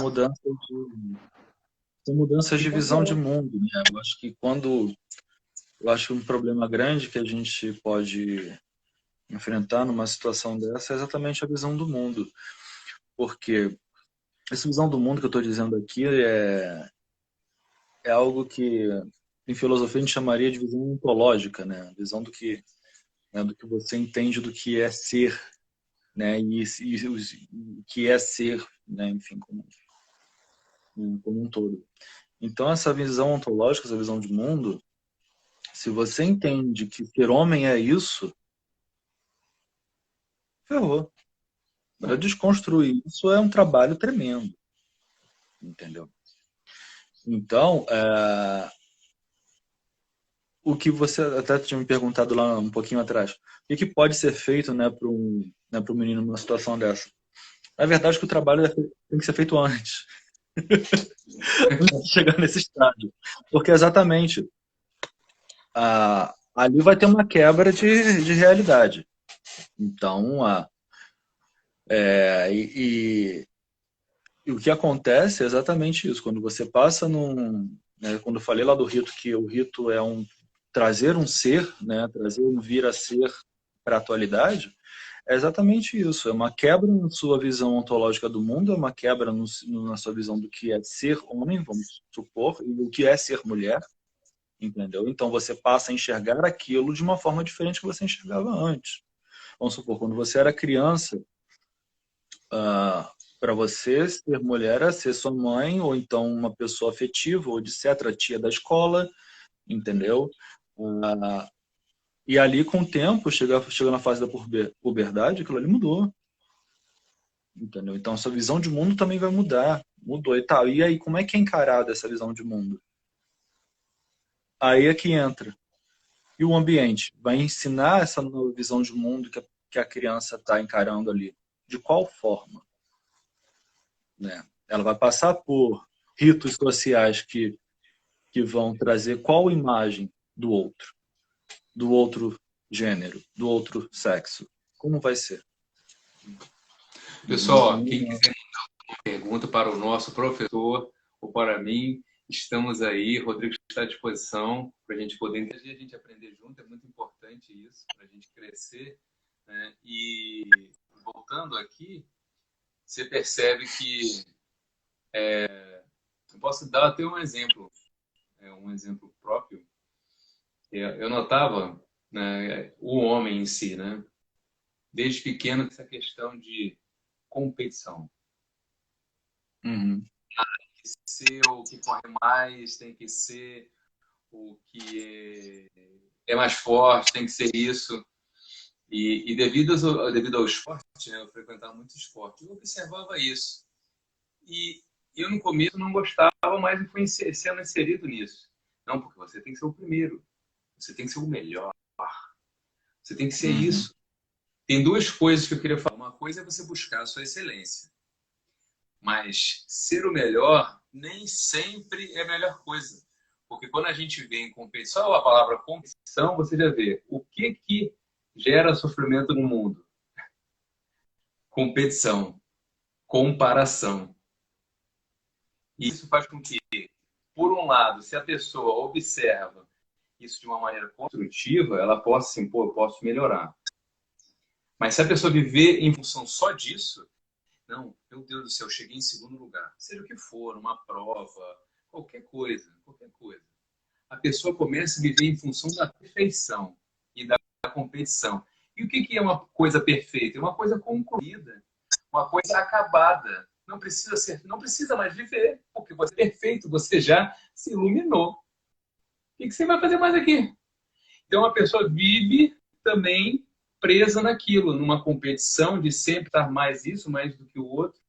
Speaker 2: mudanças de visão de mundo, né? Eu acho que um problema grande que a gente pode enfrentar numa situação dessa é exatamente a visão do mundo. Porque essa visão do mundo que eu estou dizendo aqui é algo que em filosofia a gente chamaria de visão ontológica, né? A visão do que você entende do que é ser, né? E o que é ser, né? Enfim, como um todo. Então essa visão ontológica, essa visão de mundo, se você entende que ser homem é isso, ferrou. Para desconstruir isso é um trabalho tremendo, entendeu? Então, o que você até tinha me perguntado lá um pouquinho atrás, o que pode ser feito, né, para um menino numa situação dessa? Na verdade, que o trabalho tem que ser feito antes, antes de chegar nesse estágio, porque exatamente ali vai ter uma quebra de realidade. Então, e o que acontece é exatamente isso. Quando você passa né, quando eu falei lá do rito, que o rito é trazer um ser, né, trazer um vir a ser para a atualidade, é exatamente isso. É uma quebra na sua visão ontológica do mundo, é uma quebra na sua visão do que é ser homem, vamos supor, e do que é ser mulher, entendeu? Então você passa a enxergar aquilo de uma forma diferente que você enxergava antes. Vamos supor, quando você era criança, para você ser mulher era ser sua mãe, ou então uma pessoa afetiva, ou etc., tia da escola, entendeu? E ali, com o tempo, chega na fase da puberdade, aquilo ali mudou, entendeu? Então, a sua visão de mundo também vai mudar, mudou e tal. E aí, como é que é encarada essa visão de mundo? Aí é que entra. E o ambiente vai ensinar essa nova visão de mundo que a criança está encarando ali. De qual forma? Né? Ela vai passar por ritos sociais que vão trazer qual imagem do outro. do outro gênero, do outro sexo? Como vai ser?
Speaker 1: Pessoal, quem quiser pergunta para o nosso professor ou para mim, estamos aí. Rodrigo está à disposição para a gente poder interagir, a gente aprender junto. É muito importante isso para a gente crescer, né? E voltando aqui, você percebe que eu posso dar até um exemplo próprio. Eu notava, né, o homem em si, né, desde pequeno, essa questão de competição.
Speaker 2: Uhum.
Speaker 1: Tem que ser o que corre mais, tem que ser o que é mais forte, tem que ser isso. E devido ao esporte, né, eu frequentava muito esporte, eu observava isso. E eu, no começo, não gostava, mas eu fui sendo inserido nisso. Não, porque você tem que ser o primeiro, você tem que ser o melhor, você tem que ser
Speaker 2: Uhum.
Speaker 1: isso. Tem duas coisas que eu queria falar. Uma coisa é você buscar a sua excelência, mas ser o melhor nem sempre é a melhor coisa. Porque quando a gente vê em competição, só a palavra competição, você já vê o que gera sofrimento no mundo. Competição, comparação. E isso faz com que, por um lado, se a pessoa observa isso de uma maneira construtiva, ela possa assim, pô, eu posso melhorar. Mas se a pessoa viver em função só disso, não, meu Deus do céu, eu cheguei em segundo lugar. Seja o que for, uma prova, qualquer coisa, qualquer coisa. A pessoa começa a viver em função da perfeição e da competição. E o que é uma coisa perfeita? É uma coisa concluída, uma coisa acabada. Não precisa mais viver, porque você é perfeito, você já se iluminou. O que você vai fazer mais aqui? Então a pessoa vive também presa naquilo, numa competição de sempre estar mais isso, mais do que o outro,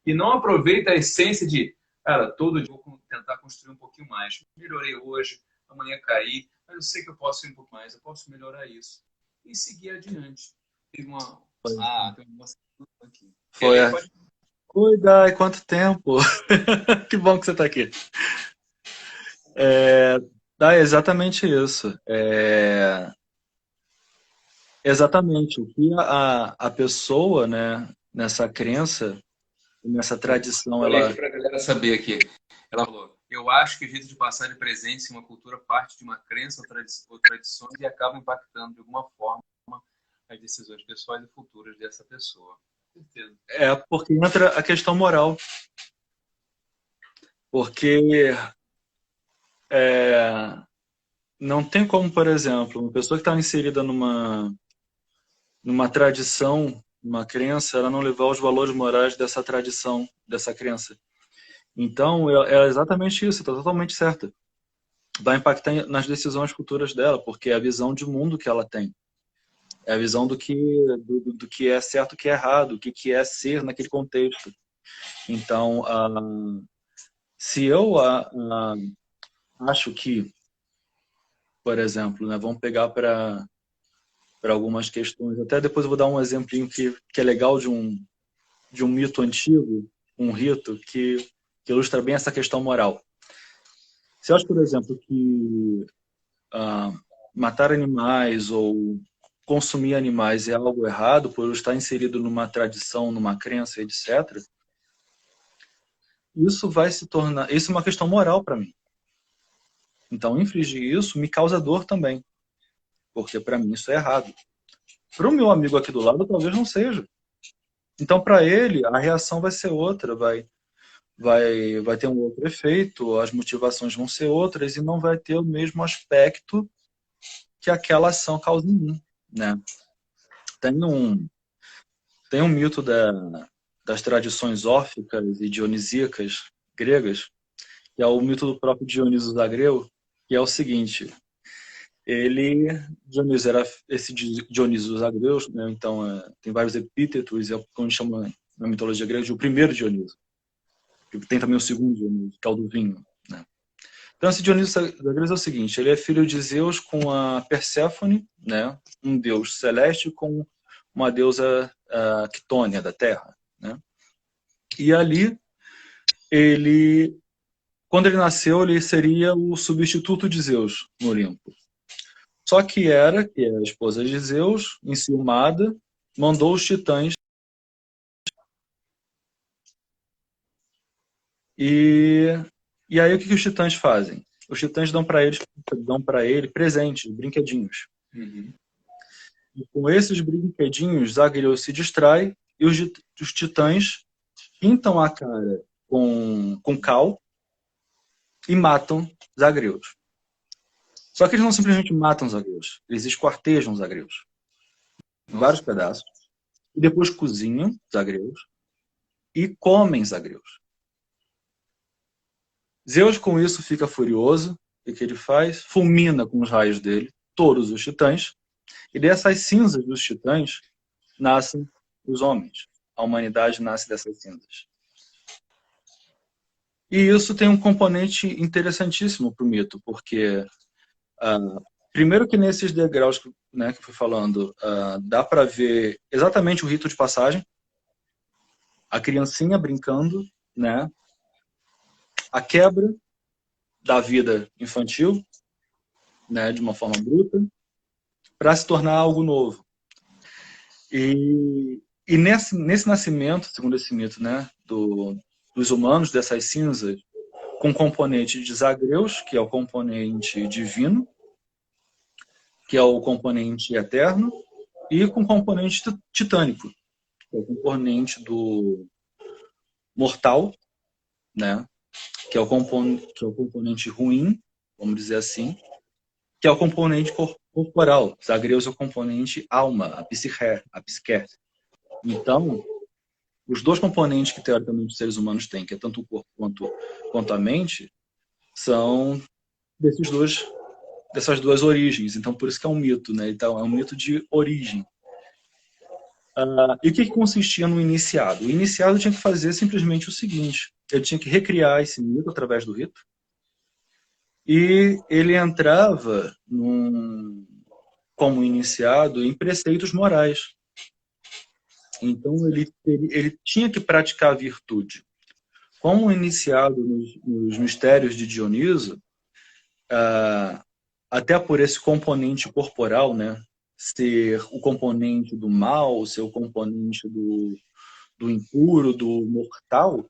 Speaker 1: e não aproveita a essência de, cara, todo dia eu vou tentar construir um pouquinho mais. Melhorei hoje, amanhã caí, mas eu sei que eu posso ir um pouco mais, eu posso melhorar isso. E seguir adiante. Tem uma. Tem uma aqui. Quer
Speaker 2: Foi.
Speaker 1: ler? Pode.
Speaker 2: Oi, Dai, quanto tempo? Que bom que você está aqui. Dai, exatamente isso. Exatamente. O que a pessoa, né, nessa crença, nessa tradição,
Speaker 1: Vou ler aqui
Speaker 2: ela.
Speaker 1: para a galera saber aqui. Ela falou: eu acho que o rito de passagem presente em uma cultura parte de uma crença ou tradições e acaba impactando de alguma forma as decisões pessoais e futuras dessa pessoa. Com certeza.
Speaker 2: É porque entra a questão moral. Porque não tem como, por exemplo, uma pessoa que está inserida numa tradição, numa crença, ela não levar os valores morais dessa tradição, dessa crença. Então, é exatamente isso, está totalmente certa. Vai impactar nas decisões futuras dela, porque é a visão de mundo que ela tem. É a visão do que é certo, o que é errado, o que é ser naquele contexto. Então, se eu acho que, por exemplo, né, vamos pegar para algumas questões, até depois eu vou dar um exemplinho que é legal de um mito antigo, um rito que ilustra bem essa questão moral. Você acha, por exemplo, que ah, matar animais ou consumir animais é algo errado por estar inserido numa tradição, numa crença, etc., isso vai se tornar. Isso é uma questão moral para mim. Então, infligir isso me causa dor também, porque para mim isso é errado. Para o meu amigo aqui do lado, talvez não seja. Então, para ele, a reação vai ser outra, vai ter um outro efeito, as motivações vão ser outras e não vai ter o mesmo aspecto que aquela ação causa em mim, né? Tem um, tem um mito das tradições órficas e dionisíacas gregas, que é o mito do próprio Dionísio Zagreu, que é o seguinte: Dionísio era esse Dionísio Zagreu, né? Então tem vários epítetos, é como chama na mitologia grega de o primeiro Dionísio. Tem também o segundo Dionísio, que é o do vinho, né? Então esse Dionísio Zagreu é o seguinte: ele é filho de Zeus com a Perséfone, né? Um deus celeste com uma deusa Quitônia da Terra, né? E ali quando ele nasceu, ele seria o substituto de Zeus no Olimpo. Só que Hera, que é a esposa de Zeus, enciumada, mandou os titãs. E, e aí o que os titãs fazem? Os titãs dão para ele presentes, brinquedinhos.
Speaker 1: Uhum.
Speaker 2: E com esses brinquedinhos, Zagreus se distrai e os titãs pintam a cara com cal e matam Zagreus. Só que eles não simplesmente matam Zagreus, eles esquartejam Zagreus em vários pedaços e depois cozinham Zagreus e comem Zagreus. Zeus com isso fica furioso e o que ele faz? Fulmina com os raios dele todos os titãs e dessas cinzas dos titãs nascem os homens. A humanidade nasce dessas cinzas. E isso tem um componente interessantíssimo para o mito, porque primeiro que nesses degraus, né, que eu fui falando, dá para ver exatamente o rito de passagem, a criancinha brincando, né, a quebra da vida infantil, né, de uma forma bruta, para se tornar algo novo. E nesse nascimento, segundo esse mito, né, dos humanos, dessas cinzas, com componente de Zagreus, que é o componente divino, que é o componente eterno, e com componente titânico, que é o componente do mortal, né, que é o componente ruim, vamos dizer assim, que é o componente corporal. Zagreus é o componente alma, a psique. Então, os dois componentes que, teoricamente, os seres humanos têm, que é tanto o corpo quanto a mente, são dessas duas origens. Então, por isso que é um mito, né? Então, é um mito de origem. E o que consistia no iniciado? O iniciado tinha que fazer simplesmente o seguinte: ele tinha que recriar esse mito através do rito, e ele entrava como iniciado em preceitos morais. Então, ele tinha que praticar a virtude. Como iniciado nos mistérios de Dioniso, até por esse componente corporal, né, ser o componente do mal, ser o componente do impuro, do mortal,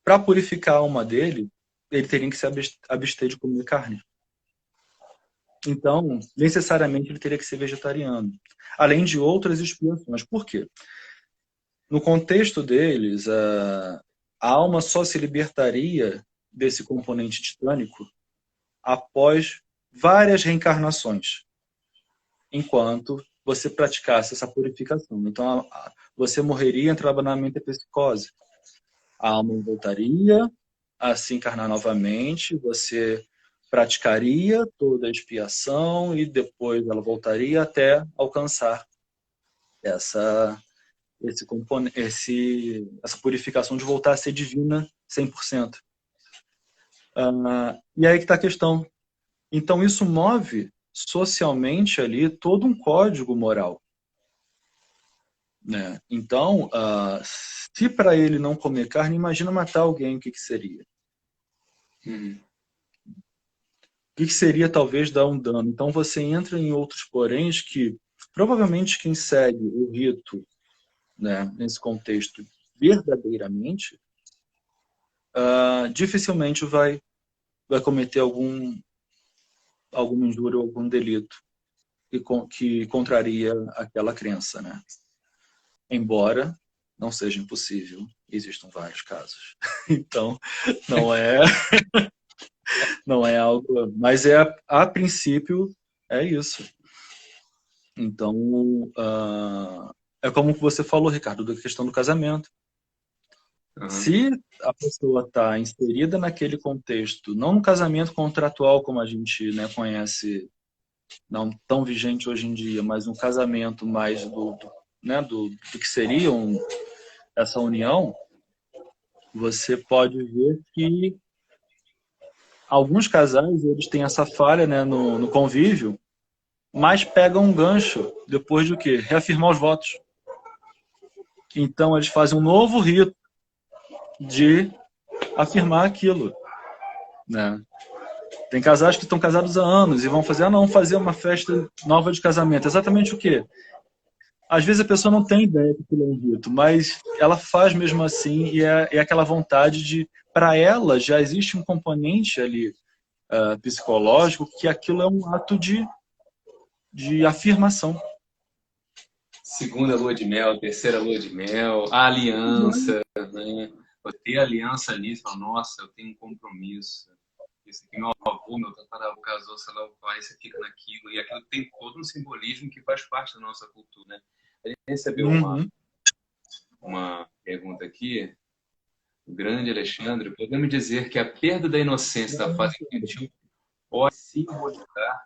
Speaker 2: para purificar a alma dele, ele teria que se abster de comer carne. Então, necessariamente, ele teria que ser vegetariano. Além de outras expiações. Por quê? No contexto deles, a alma só se libertaria desse componente titânico após várias reencarnações, enquanto você praticasse essa purificação. Então, você morreria, entrava na metapsicose. A alma voltaria a se encarnar novamente, você praticaria toda a expiação e depois ela voltaria até alcançar essa purificação de voltar a ser divina 100%. E aí que está a questão. Então isso move socialmente ali todo um código moral. Né? Então, se para ele não comer carne, imagina matar alguém, o que seria?
Speaker 1: Uhum.
Speaker 2: O que seria talvez dar um dano? Então você entra em outros poréns que provavelmente quem segue o rito, né, nesse contexto verdadeiramente, dificilmente vai cometer alguma injúria ou algum delito que contraria aquela crença, né? Embora não seja impossível, existam vários casos. Então, não é algo, mas a princípio é isso. Então, é como você falou, Ricardo, da questão do casamento.
Speaker 1: Uhum.
Speaker 2: Se a pessoa está inserida naquele contexto, não no casamento contratual como a gente, né, conhece, não tão vigente hoje em dia, mas um casamento mais do que seria essa união, você pode ver que alguns casais eles têm essa falha, né, no convívio, mas pegam um gancho depois de o quê? Reafirmar os votos. Então eles fazem um novo rito de afirmar aquilo, né? Tem casais que estão casados há anos e vão fazer, não, fazer uma festa nova de casamento. Exatamente o quê? Às vezes a pessoa não tem ideia que aquilo é um rito, mas ela faz mesmo assim e é aquela vontade de, para ela, já existe um componente ali psicológico que aquilo é um ato de afirmação.
Speaker 1: Segunda lua de mel, terceira lua de mel, a aliança, né? Ter aliança ali, fala, nossa, eu tenho um compromisso. Isso aqui, meu avô, meu tataravô casou, sei lá, aí você fica naquilo. E aquilo tem todo um simbolismo que faz parte da nossa cultura, né? A gente recebeu uma pergunta aqui, o grande Alexandre. Podemos dizer que a perda da inocência da fase infantil pode simbolizar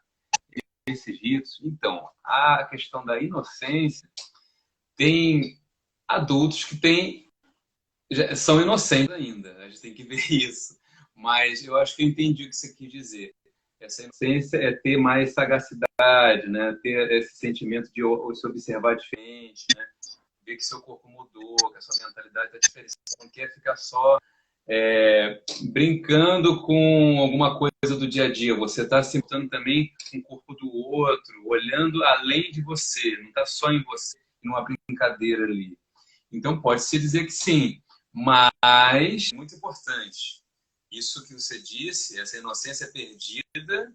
Speaker 1: esses ritos? Então, a questão da inocência, tem adultos que são inocentes ainda, a gente tem que ver isso. Mas eu acho que eu entendi o que você quis dizer. Essa inocência é ter mais sagacidade, né? Ter esse sentimento de se observar diferente, né? Ver que seu corpo mudou, que a sua mentalidade está diferente. Você não quer ficar só brincando com alguma coisa do dia a dia. Você está se importando também com o corpo do outro, olhando além de você, não está só em você, numa brincadeira ali. Então pode-se dizer que sim, mas muito importante. Isso que você disse, essa inocência é perdida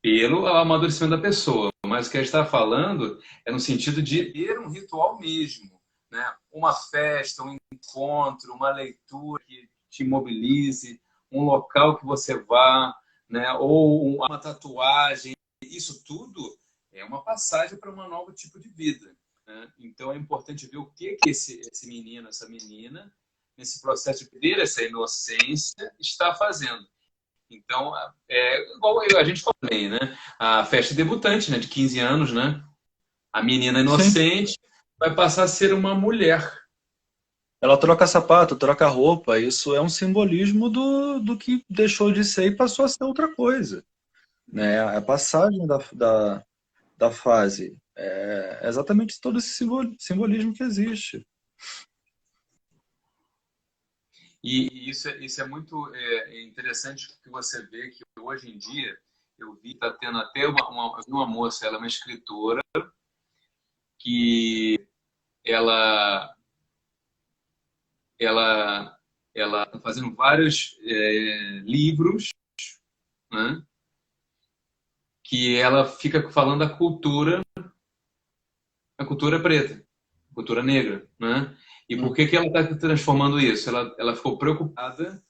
Speaker 1: pelo amadurecimento da pessoa. Mas o que a gente está falando é no sentido de ter um ritual mesmo, né? Uma festa, um encontro, uma leitura que te mobilize, um local que você vá, né? Ou uma tatuagem. Isso tudo é uma passagem para um novo tipo de vida, né? Então é importante ver o que esse menino, essa menina, nesse processo de perder essa inocência, está fazendo. Então, igual a gente falou também, né? A festa debutante, né? De 15 anos, né? A menina
Speaker 2: Sim.
Speaker 1: inocente vai passar a ser uma mulher.
Speaker 2: Ela troca sapato, troca roupa. Isso é um simbolismo do que deixou de ser e passou a ser outra coisa. Né? A passagem da fase. É exatamente todo esse simbolismo que existe.
Speaker 1: E isso é muito interessante, porque você vê que hoje em dia, eu vi, está tendo até uma moça, ela é uma escritora, que ela ela ela está fazendo vários livros, né? Que ela fica falando da cultura, a cultura preta, a cultura negra, né? E por que ela está transformando isso? Ela ficou preocupada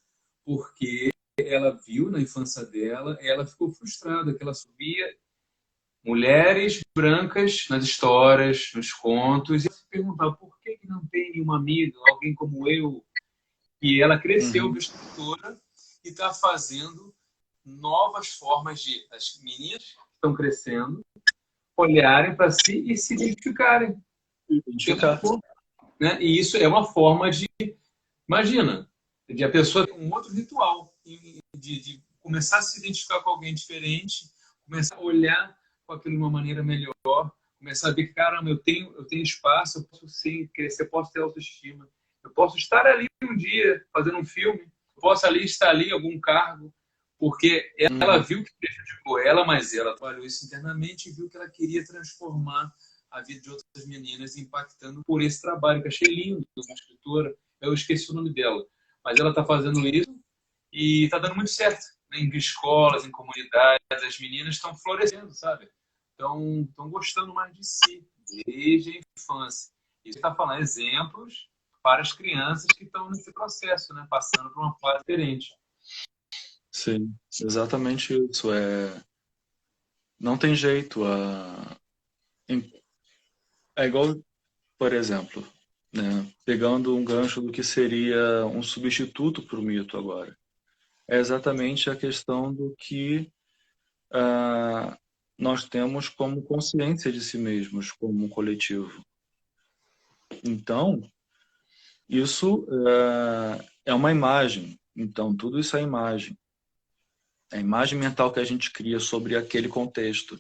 Speaker 1: porque ela viu na infância dela, ela ficou frustrada que ela via mulheres brancas nas histórias, nos contos, e ela se perguntava por que não tem nenhuma amiga, alguém como eu. E ela cresceu,
Speaker 2: Uhum.
Speaker 1: escritora, e está fazendo novas formas de as meninas que estão crescendo olharem para si e se identificarem.
Speaker 2: Identificar.
Speaker 1: Né? E isso é uma forma de, imagina, de a pessoa ter um outro ritual, de começar a se identificar com alguém diferente, começar a olhar com aquilo de uma maneira melhor, começar a ver que, caramba, eu tenho espaço, eu posso sim crescer, eu posso ter autoestima, eu posso estar ali um dia fazendo um filme, eu posso estar ali em algum cargo, porque ela viu que prejudicou ela, mas ela trabalhou isso internamente e viu que ela queria transformar a vida de outras meninas, impactando por esse trabalho que achei lindo, uma escritora, eu esqueci o nome dela, mas ela está fazendo isso e está dando muito certo, né? Em escolas, em comunidades, as meninas estão florescendo, sabe? Estão gostando mais de si, desde a infância. E você está falando exemplos para as crianças que estão nesse processo, né? Passando por uma fase diferente.
Speaker 2: Sim, exatamente isso. Não tem jeito. É igual, por exemplo, né, pegando um gancho do que seria um substituto para o mito agora. É exatamente a questão do que nós temos como consciência de si mesmos, como um coletivo. Então, isso é uma imagem. Então, tudo isso é imagem. É a imagem mental que a gente cria sobre aquele contexto.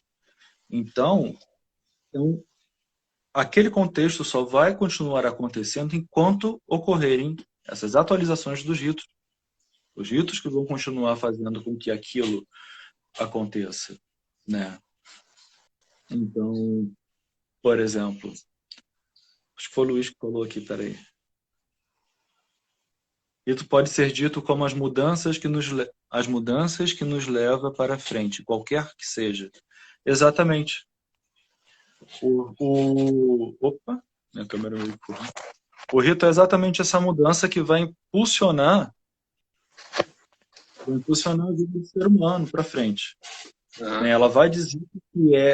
Speaker 2: Então, aquele contexto só vai continuar acontecendo enquanto ocorrerem essas atualizações dos ritos. Os ritos que vão continuar fazendo com que aquilo aconteça, né? Então, por exemplo, acho que foi o Luiz que falou aqui, peraí. Rito pode ser dito como as mudanças que nos leva para frente, qualquer que seja. Exatamente. Opa, minha câmera veio. O rito é exatamente essa mudança que vai impulsionar a vida do ser humano para frente.
Speaker 1: Uhum.
Speaker 2: Ela vai dizer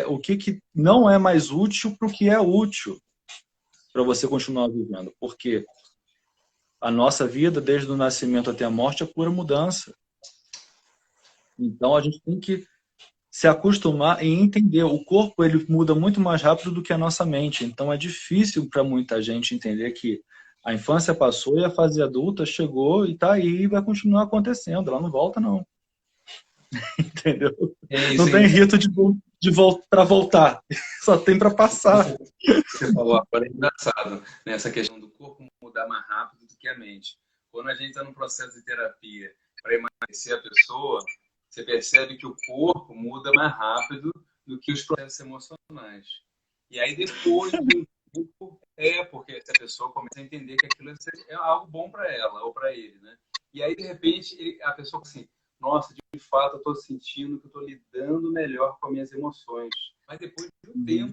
Speaker 2: o que não é mais útil para o que é útil para você continuar vivendo. Porque a nossa vida, desde o nascimento até a morte, é pura mudança. Então a gente tem que se acostumar e entender. O corpo ele muda muito mais rápido do que a nossa mente. Então é difícil para muita gente entender que a infância passou e a fase adulta chegou e está aí e vai continuar acontecendo. Ela não volta, não. Entendeu? Não tem rito para voltar. Só tem para passar.
Speaker 1: Você falou agora, é engraçado, né? Essa questão do corpo mudar mais rápido do que a mente. Quando a gente está num processo de terapia para emagrecer a pessoa, você percebe que o corpo muda mais rápido do que os processos emocionais. E aí depois de um tempo, porque essa pessoa começa a entender que aquilo é algo bom para ela ou para ele, né? E aí, de repente, a pessoa assim, nossa, de fato, eu estou sentindo que eu estou lidando melhor com as minhas emoções. Mas depois de um tempo,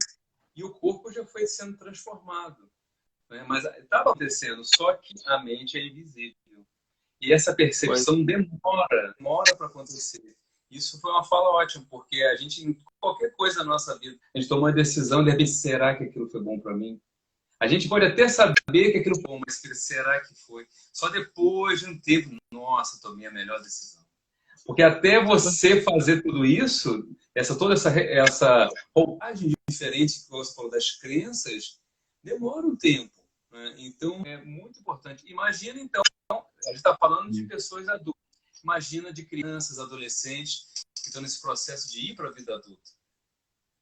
Speaker 1: e o corpo já foi sendo transformado, né? Mas estava acontecendo, só que a mente é invisível. E essa percepção demora para acontecer. Isso foi uma fala ótima, porque a gente, em qualquer coisa na nossa vida, a gente toma uma decisão, de repente, será que aquilo foi bom para mim? A gente pode até saber que aquilo foi bom, mas será que foi? Só depois de um tempo, nossa, tomei a melhor decisão. Porque até você fazer tudo isso, toda essa roupagem diferente que você falou das crenças, demora um tempo, né? Então, é muito importante. Imagina, então, a gente está falando de pessoas adultas. Imagina de crianças, adolescentes, que estão nesse processo de ir para a vida adulta.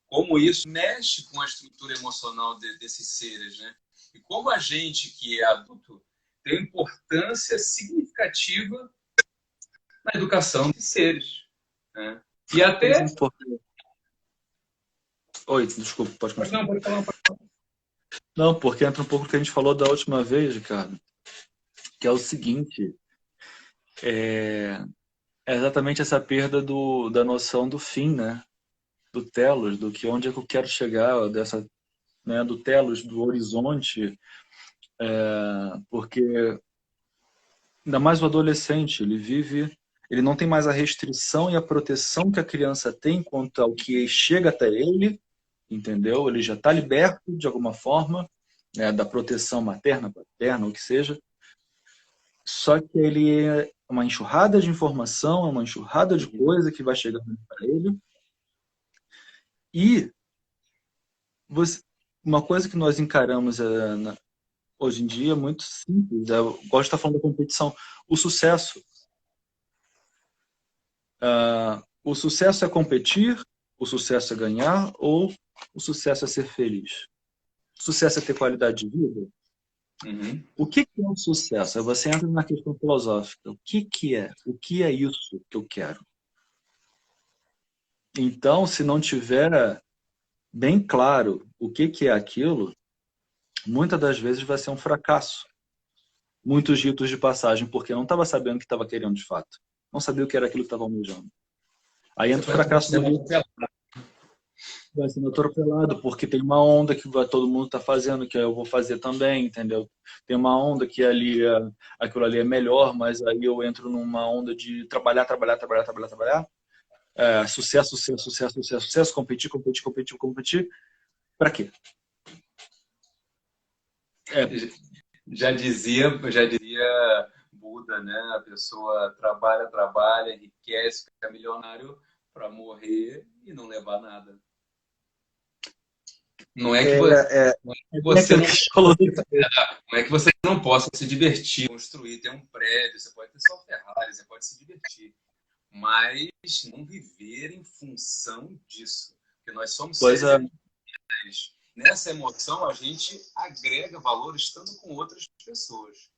Speaker 1: Como isso mexe com a estrutura emocional desses seres, né? E como a gente, que é adulto, tem importância significativa na educação de seres, né? E até...
Speaker 2: Oi, desculpa, pode continuar.
Speaker 1: Pode falar.
Speaker 2: Não, porque entra um pouco do que a gente falou da última vez, Ricardo, que é o seguinte, é exatamente essa perda da noção do fim, né? Do telos, do que onde é que eu quero chegar, né? Do telos, do horizonte, porque ainda mais o adolescente, ele não tem mais a restrição e a proteção que a criança tem quanto ao que chega até ele, entendeu? Ele já está liberto de alguma forma, né, da proteção materna, paterna, o que seja. Só que ele é uma enxurrada de informação, é uma enxurrada de coisa que vai chegando para ele. E uma coisa que nós encaramos hoje em dia é muito simples. Eu gosto de estar falando da competição. O sucesso. O sucesso é competir, o sucesso é ganhar ou o sucesso é ser feliz? O sucesso é ter qualidade de vida?
Speaker 1: Uhum.
Speaker 2: O que é o sucesso? Aí você entra na questão filosófica. O que é? O que é isso que eu quero? Então, se não tiver bem claro o que é aquilo, muitas das vezes vai ser um fracasso. Muitos ritos de passagem, porque não estava sabendo o que estava querendo de fato. Não sabia o que era aquilo que estava almejando. Aí entra o fracasso do rito. Vai sendo atropelado, porque tem uma onda que todo mundo está fazendo, que eu vou fazer também, entendeu? Tem uma onda que aquilo ali é melhor, mas aí eu entro numa onda de trabalhar. Sucesso, competir. Para quê?
Speaker 1: Já dizia Buda, né? A pessoa trabalha, enriquece, fica milionário para morrer e não levar nada. Não é que você não possa se divertir, construir, ter um prédio, você pode ter sua Ferrari, você pode se divertir, mas não viver em função disso, porque nós somos seres emocionais. Nessa emoção a gente agrega valor estando com outras pessoas,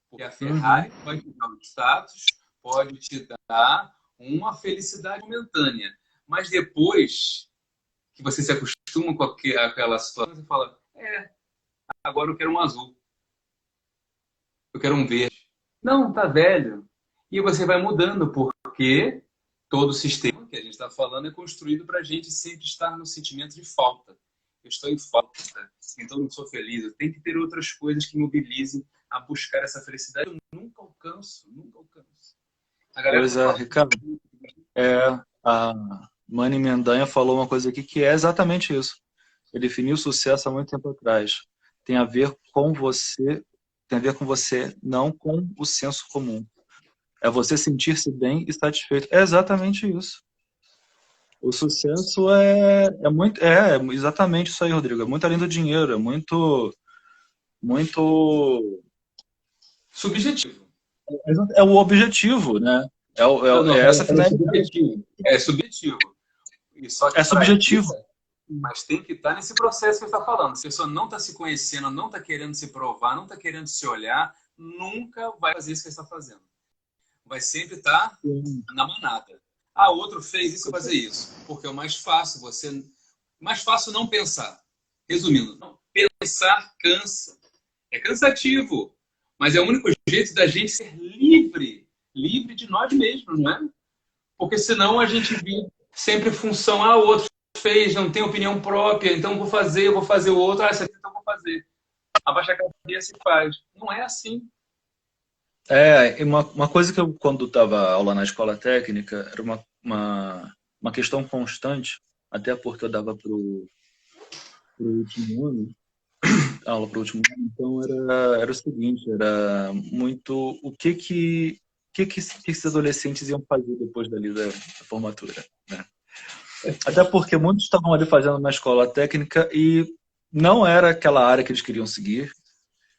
Speaker 1: porque a Ferrari vai te dar o status, pode te dar uma felicidade momentânea. Mas depois que você se acostuma com aquela situação, você fala, agora eu quero um azul, eu quero um verde. Não, tá velho. E você vai mudando, porque todo o sistema que a gente está falando é construído para a gente sempre estar no sentimento de falta. Eu estou em falta, então eu não sou feliz. Eu tenho que ter outras coisas que me mobilizem a buscar essa felicidade. Eu nunca alcanço, nunca alcanço. A galera
Speaker 2: Pois é,
Speaker 1: fala,
Speaker 2: Ricardo. A Mani Mendanha falou uma coisa aqui que é exatamente isso. Ele definiu o sucesso há muito tempo atrás. Tem a ver com você, não com o senso comum. É você sentir-se bem e satisfeito. É exatamente isso. O sucesso é exatamente isso aí, Rodrigo. É muito além do dinheiro, é muito
Speaker 1: subjetivo.
Speaker 2: é o objetivo, né? É essa finalidade.
Speaker 1: É subjetivo. E só que
Speaker 2: É subjetivo.
Speaker 1: Mas tem que estar nesse processo que você está falando. Se a pessoa não está se conhecendo, não está querendo se provar, não está querendo se olhar, nunca vai fazer isso que você está fazendo. Vai sempre estar na manada. Outro fez isso, eu vou fazer isso. Porque é o mais fácil. Mais fácil não pensar. Resumindo, não pensar cansa. É cansativo. Mas é o único jeito da gente ser livre. Livre de nós mesmos, não é? Porque senão a gente vive sempre em função, o outro fez, não tem opinião própria, então eu vou fazer o outro, essa aqui então eu vou fazer. Abaixa a cabeça e faz. Não é assim.
Speaker 2: Uma coisa que eu, quando estava aula na escola técnica, era uma questão constante, até porque eu dava para o último ano, aula para o último ano, então era o seguinte, era muito o que esses adolescentes iam fazer depois dali da formatura, né? Até porque muitos estavam ali fazendo uma escola técnica e não era aquela área que eles queriam seguir,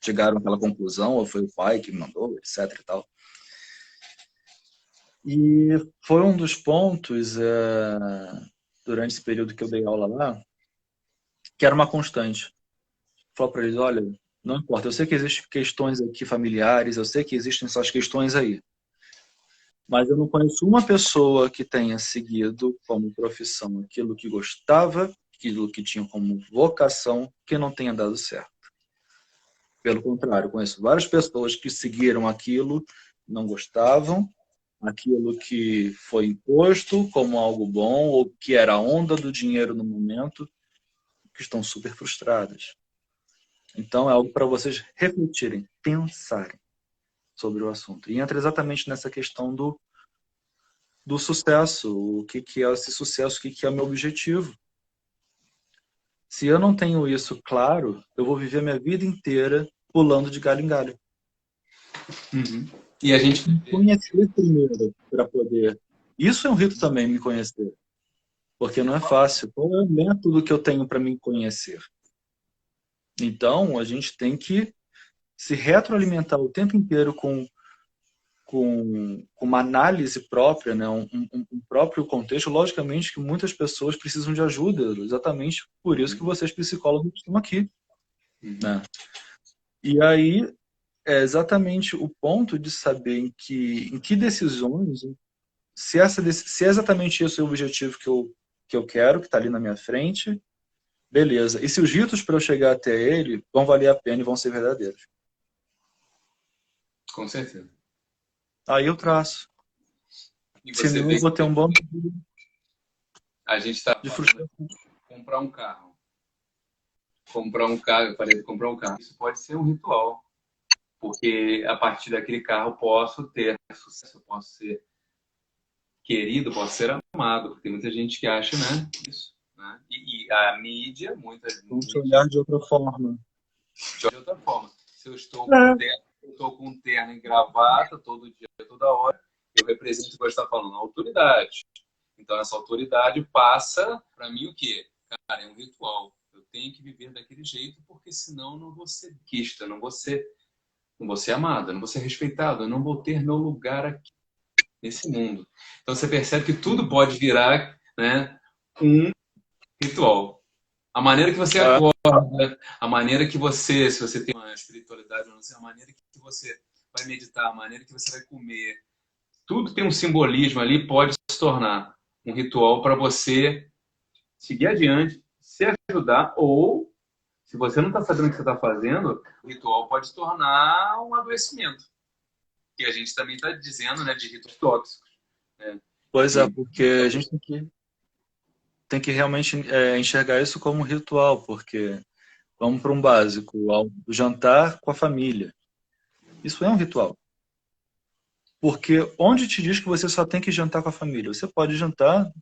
Speaker 2: chegaram àquela conclusão, ou foi o pai que mandou, etc e tal. E foi um dos pontos, durante esse período que eu dei aula lá, que era uma constante. Falei para eles, olha, não importa, eu sei que existem questões aqui familiares, eu sei que existem essas questões aí, mas eu não conheço uma pessoa que tenha seguido como profissão aquilo que gostava, aquilo que tinha como vocação, que não tenha dado certo. Pelo contrário, conheço várias pessoas que seguiram aquilo, não gostavam, aquilo que foi imposto como algo bom, ou que era a onda do dinheiro no momento, que estão super frustradas. Então é algo para vocês refletirem, pensarem sobre o assunto. E entra exatamente nessa questão do sucesso. O que é esse sucesso? O que é o meu objetivo? Se eu não tenho isso claro, eu vou viver minha vida inteira pulando de galho em galho.
Speaker 1: Uhum. E a gente
Speaker 2: conhecer primeiro para poder. Isso é um rito também, me conhecer. Porque não é fácil. Qual é o método que eu tenho para me conhecer? Então, a gente tem que se retroalimentar o tempo inteiro com uma análise própria, né? Um próprio contexto. Logicamente que muitas pessoas precisam de ajuda, exatamente por isso que vocês psicólogos estão aqui. Né? E aí é exatamente o ponto de saber em que decisões, se é exatamente esse o objetivo que eu quero, que está ali na minha frente, beleza. E se os ritos para eu chegar até ele vão valer a pena e vão ser verdadeiros.
Speaker 1: Com certeza.
Speaker 2: Aí eu traço.
Speaker 1: E você
Speaker 2: senão eu vou ter um bom
Speaker 1: a gente está falando comprar um carro. Eu falei de comprar um carro. Isso pode ser um ritual. Porque a partir daquele carro eu posso ter sucesso, eu posso ser querido, posso ser amado. Porque tem muita gente que acha, né, isso. Né? E a mídia,
Speaker 2: Vamos olhar de outra forma.
Speaker 1: De outra forma. Se eu estou com um terno e gravata todo dia, toda hora, eu represento o que você está falando, a autoridade. Então, essa autoridade passa para mim o quê? Cara, é um ritual. Eu tenho que viver daquele jeito, porque senão eu não vou ser quista, não vou ser amado, não vou ser respeitado, eu não vou ter meu lugar aqui nesse mundo. Então, você percebe que tudo pode virar, né, um ritual. A maneira que você acorda, a maneira que você, se você tem uma espiritualidade, não sei, a maneira que você vai meditar, a maneira que você vai comer, tudo tem um simbolismo ali, pode se tornar um ritual para você seguir adiante, se ajudar, ou, se você não está sabendo o que você está fazendo, o ritual pode se tornar um adoecimento. Que a gente também está dizendo, né, de ritos tóxicos. Né?
Speaker 2: Pois é,
Speaker 1: E,
Speaker 2: porque a gente tem que realmente enxergar isso como um ritual, porque vamos para um básico, o jantar com a família. Isso é um ritual. Porque onde te diz que você só tem que jantar com a família? Você pode jantar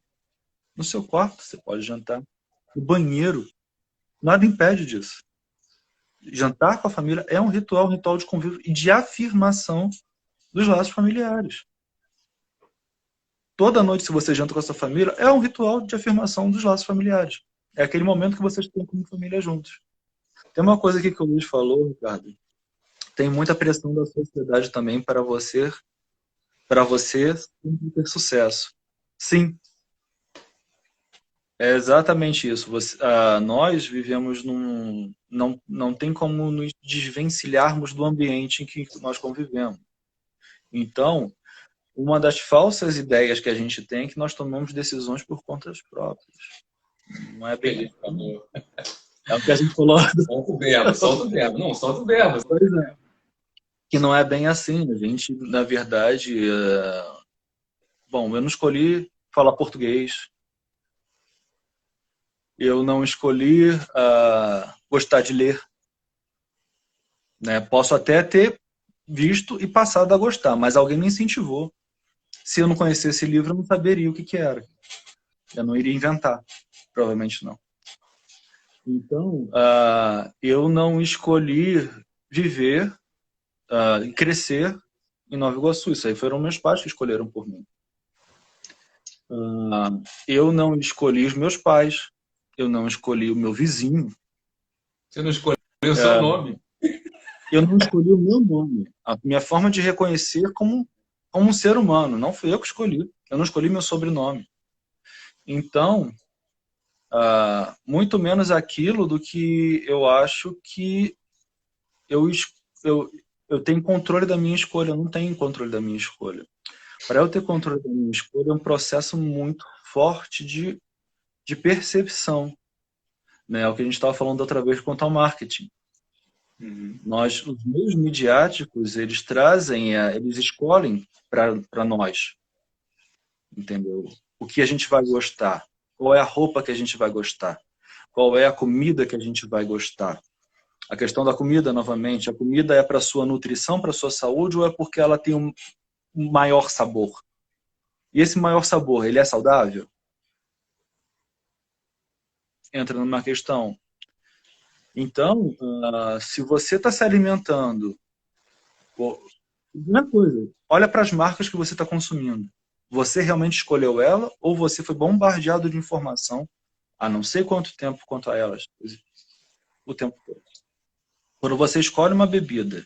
Speaker 2: no seu quarto, você pode jantar no banheiro. Nada impede disso. Jantar com a família é um ritual de convívio e de afirmação dos laços familiares. Toda noite, se você janta com a sua família, é um ritual de afirmação dos laços familiares. É aquele momento que vocês têm como família juntos. Tem uma coisa aqui que o Luiz falou, Ricardo. Tem muita pressão da sociedade também para você ter sucesso. Sim, é exatamente isso. Nós vivemos num. Não tem como nos desvencilharmos do ambiente em que nós convivemos. Então, uma das falsas ideias que a gente tem é que nós tomamos decisões por contas próprias. Não é bem. É o que a gente falou.
Speaker 1: Solta o verbo, solta o verbo. Não, solta o verbo.
Speaker 2: Pois é. Que não é bem assim. A gente, na verdade. Bom, eu não escolhi falar português. Eu não escolhi gostar de ler. Né? Posso até ter visto e passado a gostar, mas alguém me incentivou. Se eu não conhecesse esse livro, eu não saberia o que era. Eu não iria inventar. Provavelmente não. Então, eu não escolhi viver e crescer em Nova Iguaçu. Isso aí foram meus pais que escolheram por mim. Eu não escolhi os meus pais. Eu não escolhi o meu vizinho.
Speaker 1: Você não escolheu o seu nome.
Speaker 2: Eu não escolhi o meu nome. A minha forma de reconhecer como um ser humano. Não fui eu que escolhi. Eu não escolhi meu sobrenome. Então, muito menos aquilo do que eu acho que eu tenho controle da minha escolha. Eu não tenho controle da minha escolha. Para eu ter controle da minha escolha é um processo muito forte de percepção. Né? É o que a gente estava falando outra vez quanto ao marketing. Os meios midiáticos, eles trazem, eles escolhem para nós, entendeu? O que a gente vai gostar, qual é a roupa que a gente vai gostar, qual é a comida que a gente vai gostar. A questão da comida, novamente, a comida é para sua nutrição, para sua saúde, ou é porque ela tem um maior sabor? E esse maior sabor, ele é saudável? Entra numa questão. Então, se você está se alimentando, primeira coisa, olha para as marcas que você está consumindo. Você realmente escolheu ela ou você foi bombardeado de informação há não sei quanto tempo quanto a elas? O tempo todo. Quando você escolhe uma bebida,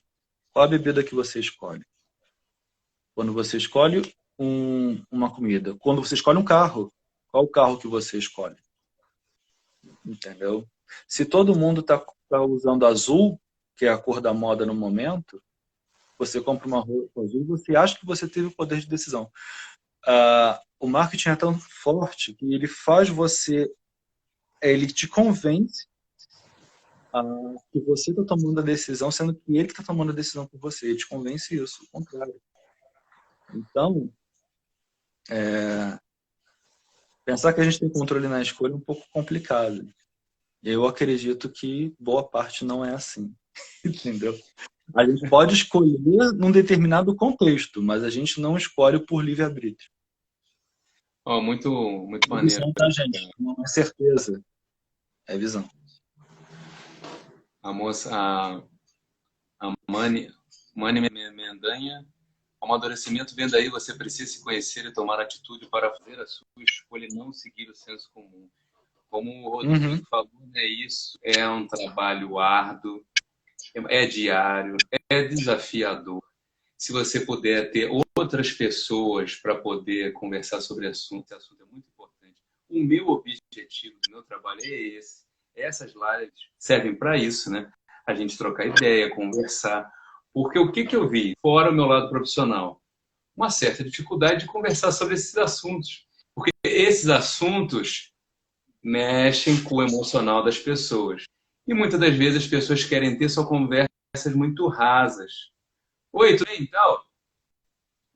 Speaker 2: qual a bebida que você escolhe? Quando você escolhe uma comida. Quando você escolhe um carro, qual o carro que você escolhe? Entendeu? Se todo mundo está usando azul, que é a cor da moda no momento, você compra uma roupa azul e você acha que você teve o poder de decisão. O marketing é tão forte que ele faz você, ele te convence que você está tomando a decisão, sendo que ele está tomando a decisão por você. Ele te convence isso, o contrário. Então, pensar que a gente tem controle na escolha é um pouco complicado. Eu acredito que boa parte não é assim. Entendeu? A gente pode escolher num determinado contexto, mas a gente não escolhe por livre-arbítrio.
Speaker 1: Muito, muito maneiro.
Speaker 2: Visão, tá, gente? Não é certeza. É visão.
Speaker 1: A moça, a Mani Mendanha, o amadurecimento vem daí, você precisa se conhecer e tomar atitude para fazer a sua escolha e não seguir o senso comum. Como o Rodrigo falou, é isso, é um trabalho árduo, é diário, é desafiador. Se você puder ter outras pessoas para poder conversar sobre esse assunto é muito importante. O meu objetivo do meu trabalho é esse. Essas lives servem para isso, né? A gente trocar ideia, conversar. Porque o que eu vi, fora o meu lado profissional, uma certa dificuldade de conversar sobre esses assuntos. Porque esses assuntos mexem com o emocional das pessoas. E muitas das vezes as pessoas querem ter só conversas muito rasas. Oi, tudo bem e tal?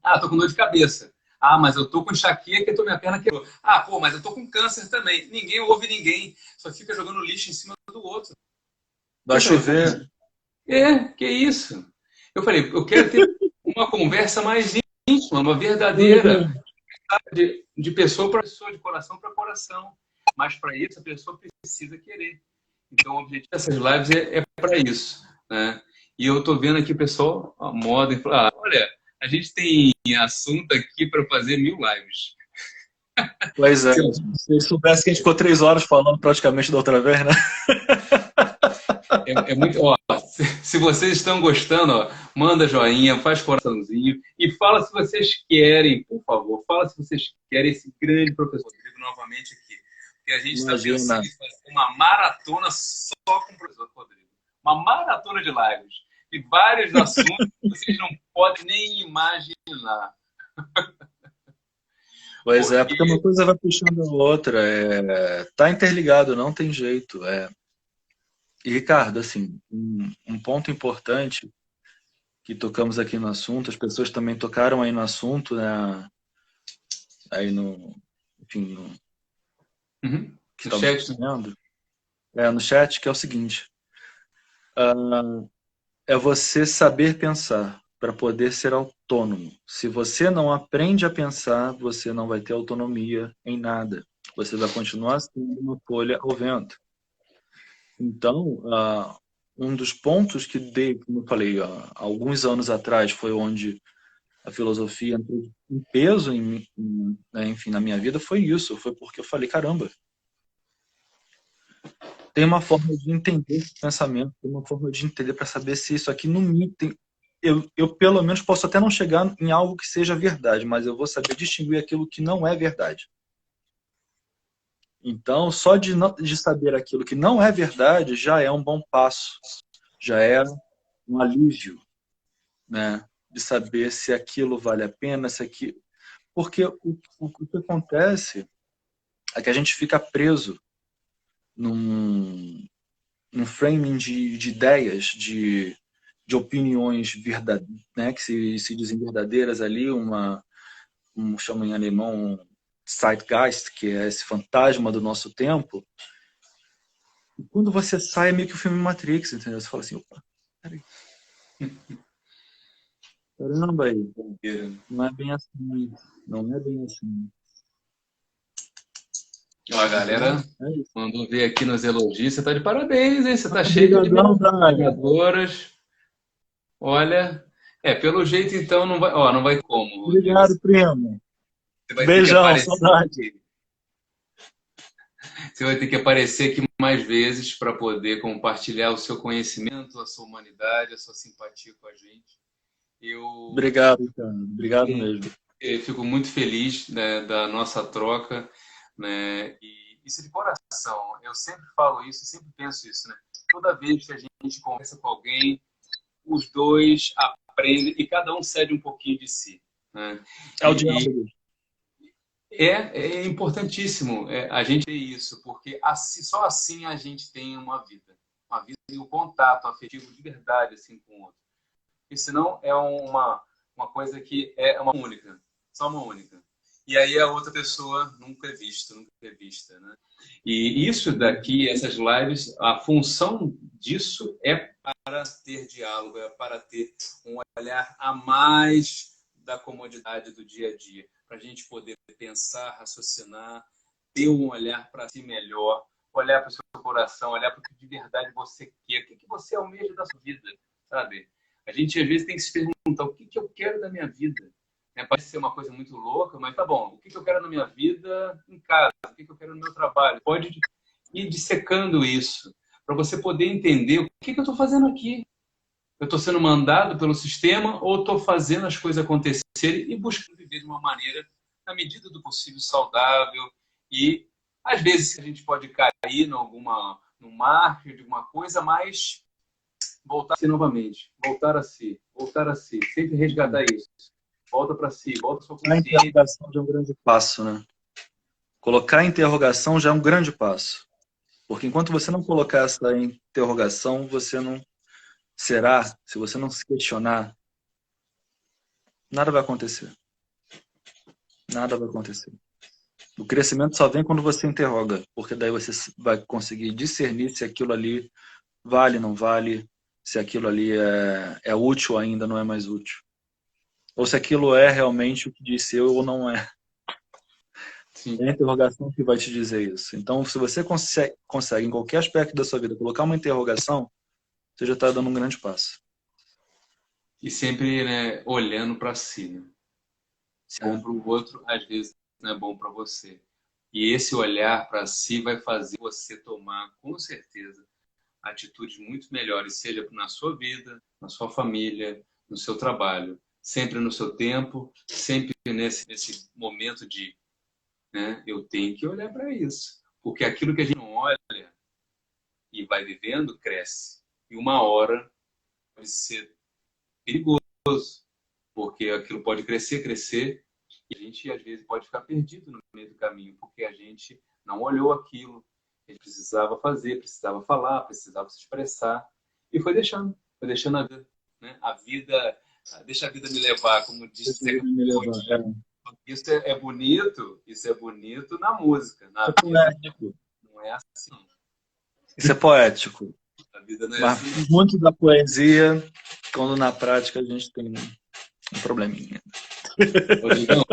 Speaker 1: Ah, tô com dor de cabeça. Ah, mas eu tô com enxaqueca e minha perna quebrou. Ah, pô, mas eu tô com câncer também. Ninguém ouve ninguém. Só fica jogando lixo em cima do outro.
Speaker 2: Vai
Speaker 1: Eu falei, pô,
Speaker 2: chover.
Speaker 1: que isso? Eu falei, eu quero ter uma conversa mais íntima, uma verdadeira, de pessoa para pessoa, de coração para coração. Mas para isso a pessoa precisa querer. Então o objetivo dessas lives é para isso, né? E eu tô vendo aqui o pessoal, a moda, e fala, olha, a gente tem assunto aqui para fazer 1000 lives.
Speaker 2: Pois é. Se eu soubesse que a gente ficou 3 horas falando praticamente da outra vez, né?
Speaker 1: É muito. Ó, se vocês estão gostando, ó, manda joinha, faz coraçãozinho e fala se vocês querem, por favor, fala se vocês querem esse grande professor Rodrigo novamente aqui. Porque a gente está pensando em fazer uma maratona só com o professor Rodrigo. Uma maratona de lives. E vários assuntos que vocês não podem nem imaginar.
Speaker 2: Pois é, porque uma coisa vai puxando a outra. Tá interligado, não tem jeito. E, Ricardo, assim, um ponto importante que tocamos aqui no assunto, as pessoas também tocaram aí no assunto, né? Aí no, enfim, que
Speaker 1: No
Speaker 2: estamos
Speaker 1: chat,
Speaker 2: dizendo, no chat, que é o seguinte: é você saber pensar para poder ser autônomo. Se você não aprende a pensar, você não vai ter autonomia em nada. Você vai continuar sendo uma folha ao vento. Então, um dos pontos que dei, como eu falei, alguns anos atrás, foi onde a filosofia entrou em peso, né, enfim, na minha vida, foi isso. Foi porque eu falei, caramba, tem uma forma de entender esse pensamento, tem uma forma de entender para saber se isso aqui no mínimo tem. Eu, pelo menos, posso até não chegar em algo que seja verdade, mas eu vou saber distinguir aquilo que não é verdade. Então, só de saber aquilo que não é verdade já é um bom passo, já é um alívio, né? De saber se aquilo vale a pena, se aquilo. Porque o que acontece é que a gente fica preso num framing de ideias, de opiniões verdadeiras, né, que se dizem verdadeiras ali, chama em alemão Zeitgeist, que é esse fantasma do nosso tempo. E quando você sai, é meio que o filme Matrix, entendeu? Você fala assim, opa, peraí. Caramba aí, não é bem assim, não é bem assim.
Speaker 1: Ó, a galera mandou ver aqui nos elogios. Você tá de parabéns, hein? Você tá cheio de admiradoras. Olha, pelo jeito então não vai, não vai como.
Speaker 2: Obrigado, primo.
Speaker 1: Você vai
Speaker 2: Beijão,
Speaker 1: ter que
Speaker 2: saudade.
Speaker 1: Você vai ter que aparecer aqui mais vezes para poder compartilhar o seu conhecimento, a sua humanidade, a sua simpatia com a gente.
Speaker 2: Obrigado, cara. Obrigado mesmo.
Speaker 1: Eu fico muito feliz, né, da nossa troca, né? E isso de coração. Eu sempre falo isso, sempre penso isso, né? Toda vez que a gente conversa com alguém, os dois aprendem e cada um cede um pouquinho de si, né?
Speaker 2: É o diálogo.
Speaker 1: É importantíssimo a gente ter isso, porque assim, só assim a gente tem uma vida e o contato afetivo de verdade assim com o outro. Porque senão é uma coisa que é uma única, só uma única. E aí a outra pessoa nunca é vista, né? E isso daqui, essas lives, a função disso é para ter diálogo, é para ter um olhar a mais da comodidade do dia a dia, para a gente poder pensar, raciocinar, ter um olhar para si melhor, olhar para o seu coração, olhar para o que de verdade você quer, o que você almeja da sua vida, sabe? A gente às vezes tem que se perguntar o que eu quero da minha vida. Parece ser uma coisa muito louca, mas tá bom. O que eu quero na minha vida em casa? O que eu quero no meu trabalho? Pode ir dissecando isso, para você poder entender o que eu estou fazendo aqui. Eu estou sendo mandado pelo sistema ou estou fazendo as coisas acontecerem e buscando viver de uma maneira, na medida do possível, saudável. E, às vezes, a gente pode cair no marketing de alguma coisa, mas voltar a si novamente. Voltar a si. Sempre resgatar isso. Volta para si, volta a sua
Speaker 2: A
Speaker 1: consciência.
Speaker 2: interrogação já é um grande passo, né? Colocar a interrogação já é um grande passo. Porque enquanto você não colocar essa interrogação, você não será, se você não se questionar, nada vai acontecer. Nada vai acontecer. O crescimento só vem quando você interroga, porque daí você vai conseguir discernir se aquilo ali vale, não vale, se aquilo ali é útil ainda, não é mais útil. Ou se aquilo é realmente o que diz ser ou não é.
Speaker 1: Sim.
Speaker 2: É a interrogação que vai te dizer isso. Então, se você consegue, em qualquer aspecto da sua vida, colocar uma interrogação, você já está dando um grande passo.
Speaker 1: E sempre, né, olhando para si, né? Se é bom para o outro, às vezes não é bom para você. E esse olhar para si vai fazer você tomar, com certeza, atitudes muito melhores, seja na sua vida, na sua família, no seu trabalho. Sempre no seu tempo, sempre nesse momento de, né, eu tenho que olhar para isso. Porque aquilo que a gente não olha e vai vivendo, cresce. E uma hora pode ser perigoso, porque aquilo pode crescer, crescer, e a gente às vezes pode ficar perdido no meio do caminho, porque a gente não olhou aquilo que a gente precisava fazer, precisava falar, precisava se expressar, e foi deixando a vida, né? A vida, deixa a vida me levar, como diz Zeca Pagodinho. Isso é bonito na música, na vida não é assim.
Speaker 2: Isso é poético.
Speaker 1: A vida não é
Speaker 2: Mas
Speaker 1: assim.
Speaker 2: muito da poesia, quando na prática a gente tem um probleminha.
Speaker 1: Rodrigão,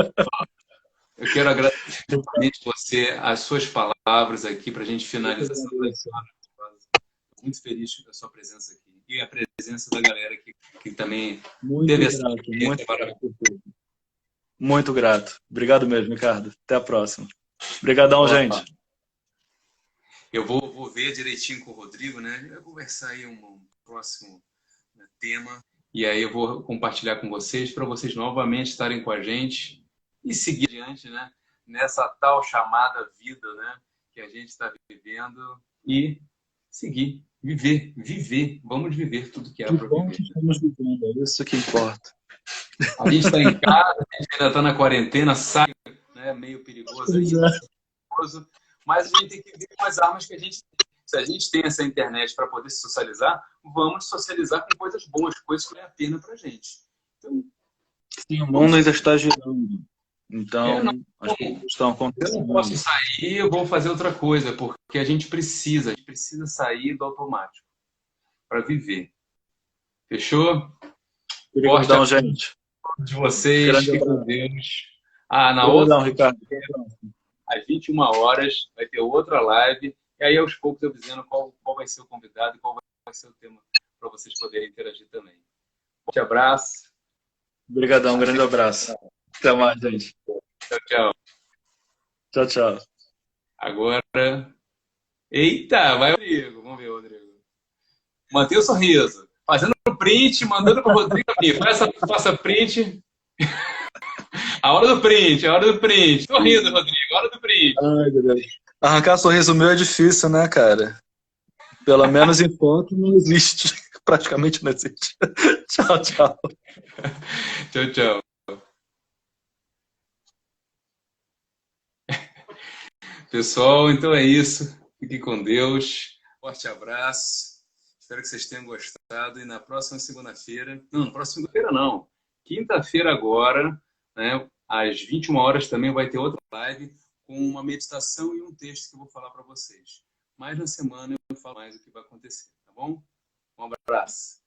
Speaker 1: eu quero agradecer você, as suas palavras aqui para a gente finalizar essa live. Muito feliz com a sua presença aqui. E a presença da galera que também teve essa experiência maravilhosa.
Speaker 2: Muito grato. Obrigado mesmo, Ricardo. Até a próxima. Obrigadão, gente.
Speaker 1: Eu vou ver direitinho com o Rodrigo, né? Eu vou conversar aí um próximo tema. E aí eu vou compartilhar com vocês, para vocês novamente estarem com a gente e seguir adiante, né? Nessa tal chamada vida, né? Que a gente está vivendo e seguir, viver. Vamos viver tudo que há para viver.
Speaker 2: Estamos vivendo, é isso que importa.
Speaker 1: A gente está em casa, a gente ainda está na quarentena, sabe, né? Meio perigoso aí, mas a gente tem que ver com as armas que a gente tem. Se a gente tem essa internet para poder se socializar, vamos socializar com coisas boas, coisas que valem a pena para a gente. Então,
Speaker 2: sim, o mundo ainda está girando. Então, as coisas estão acontecendo.
Speaker 1: Eu não posso sair, eu vou fazer outra coisa, porque a gente precisa sair do automático para viver. Fechou?
Speaker 2: Obrigadão, gente.
Speaker 1: De vocês, fiquem com Deus. Na
Speaker 2: outra,
Speaker 1: outra,
Speaker 2: Ricardo.
Speaker 1: Às 21 horas, vai ter outra live. E aí, aos poucos, eu dizendo qual vai ser o convidado e qual vai ser o tema para vocês poderem interagir também. Forte abraço.
Speaker 2: Obrigadão, um grande abraço. Até mais, gente.
Speaker 1: Tchau, tchau.
Speaker 2: Tchau, tchau.
Speaker 1: Agora... Eita, vai, Rodrigo. Vamos ver, Rodrigo. Mantenha o sorriso. Fazendo print, mandando para o Rodrigo. Faça print. A hora do print. Sorrindo, Rodrigo. A hora do print.
Speaker 2: Ai, meu Deus. Arrancar sorriso meu é difícil, né, cara? Pelo menos em foto não existe. Praticamente não existe. Tchau, tchau.
Speaker 1: Tchau, tchau. Pessoal, então é isso. Fiquem com Deus. Forte abraço. Espero que vocês tenham gostado. E na próxima segunda-feira... Não, próxima segunda-feira não. Quinta-feira agora, né, às 21 horas também vai ter outra live com uma meditação e um texto que eu vou falar para vocês. Mas na semana eu falo mais o que vai acontecer, tá bom? Um abraço.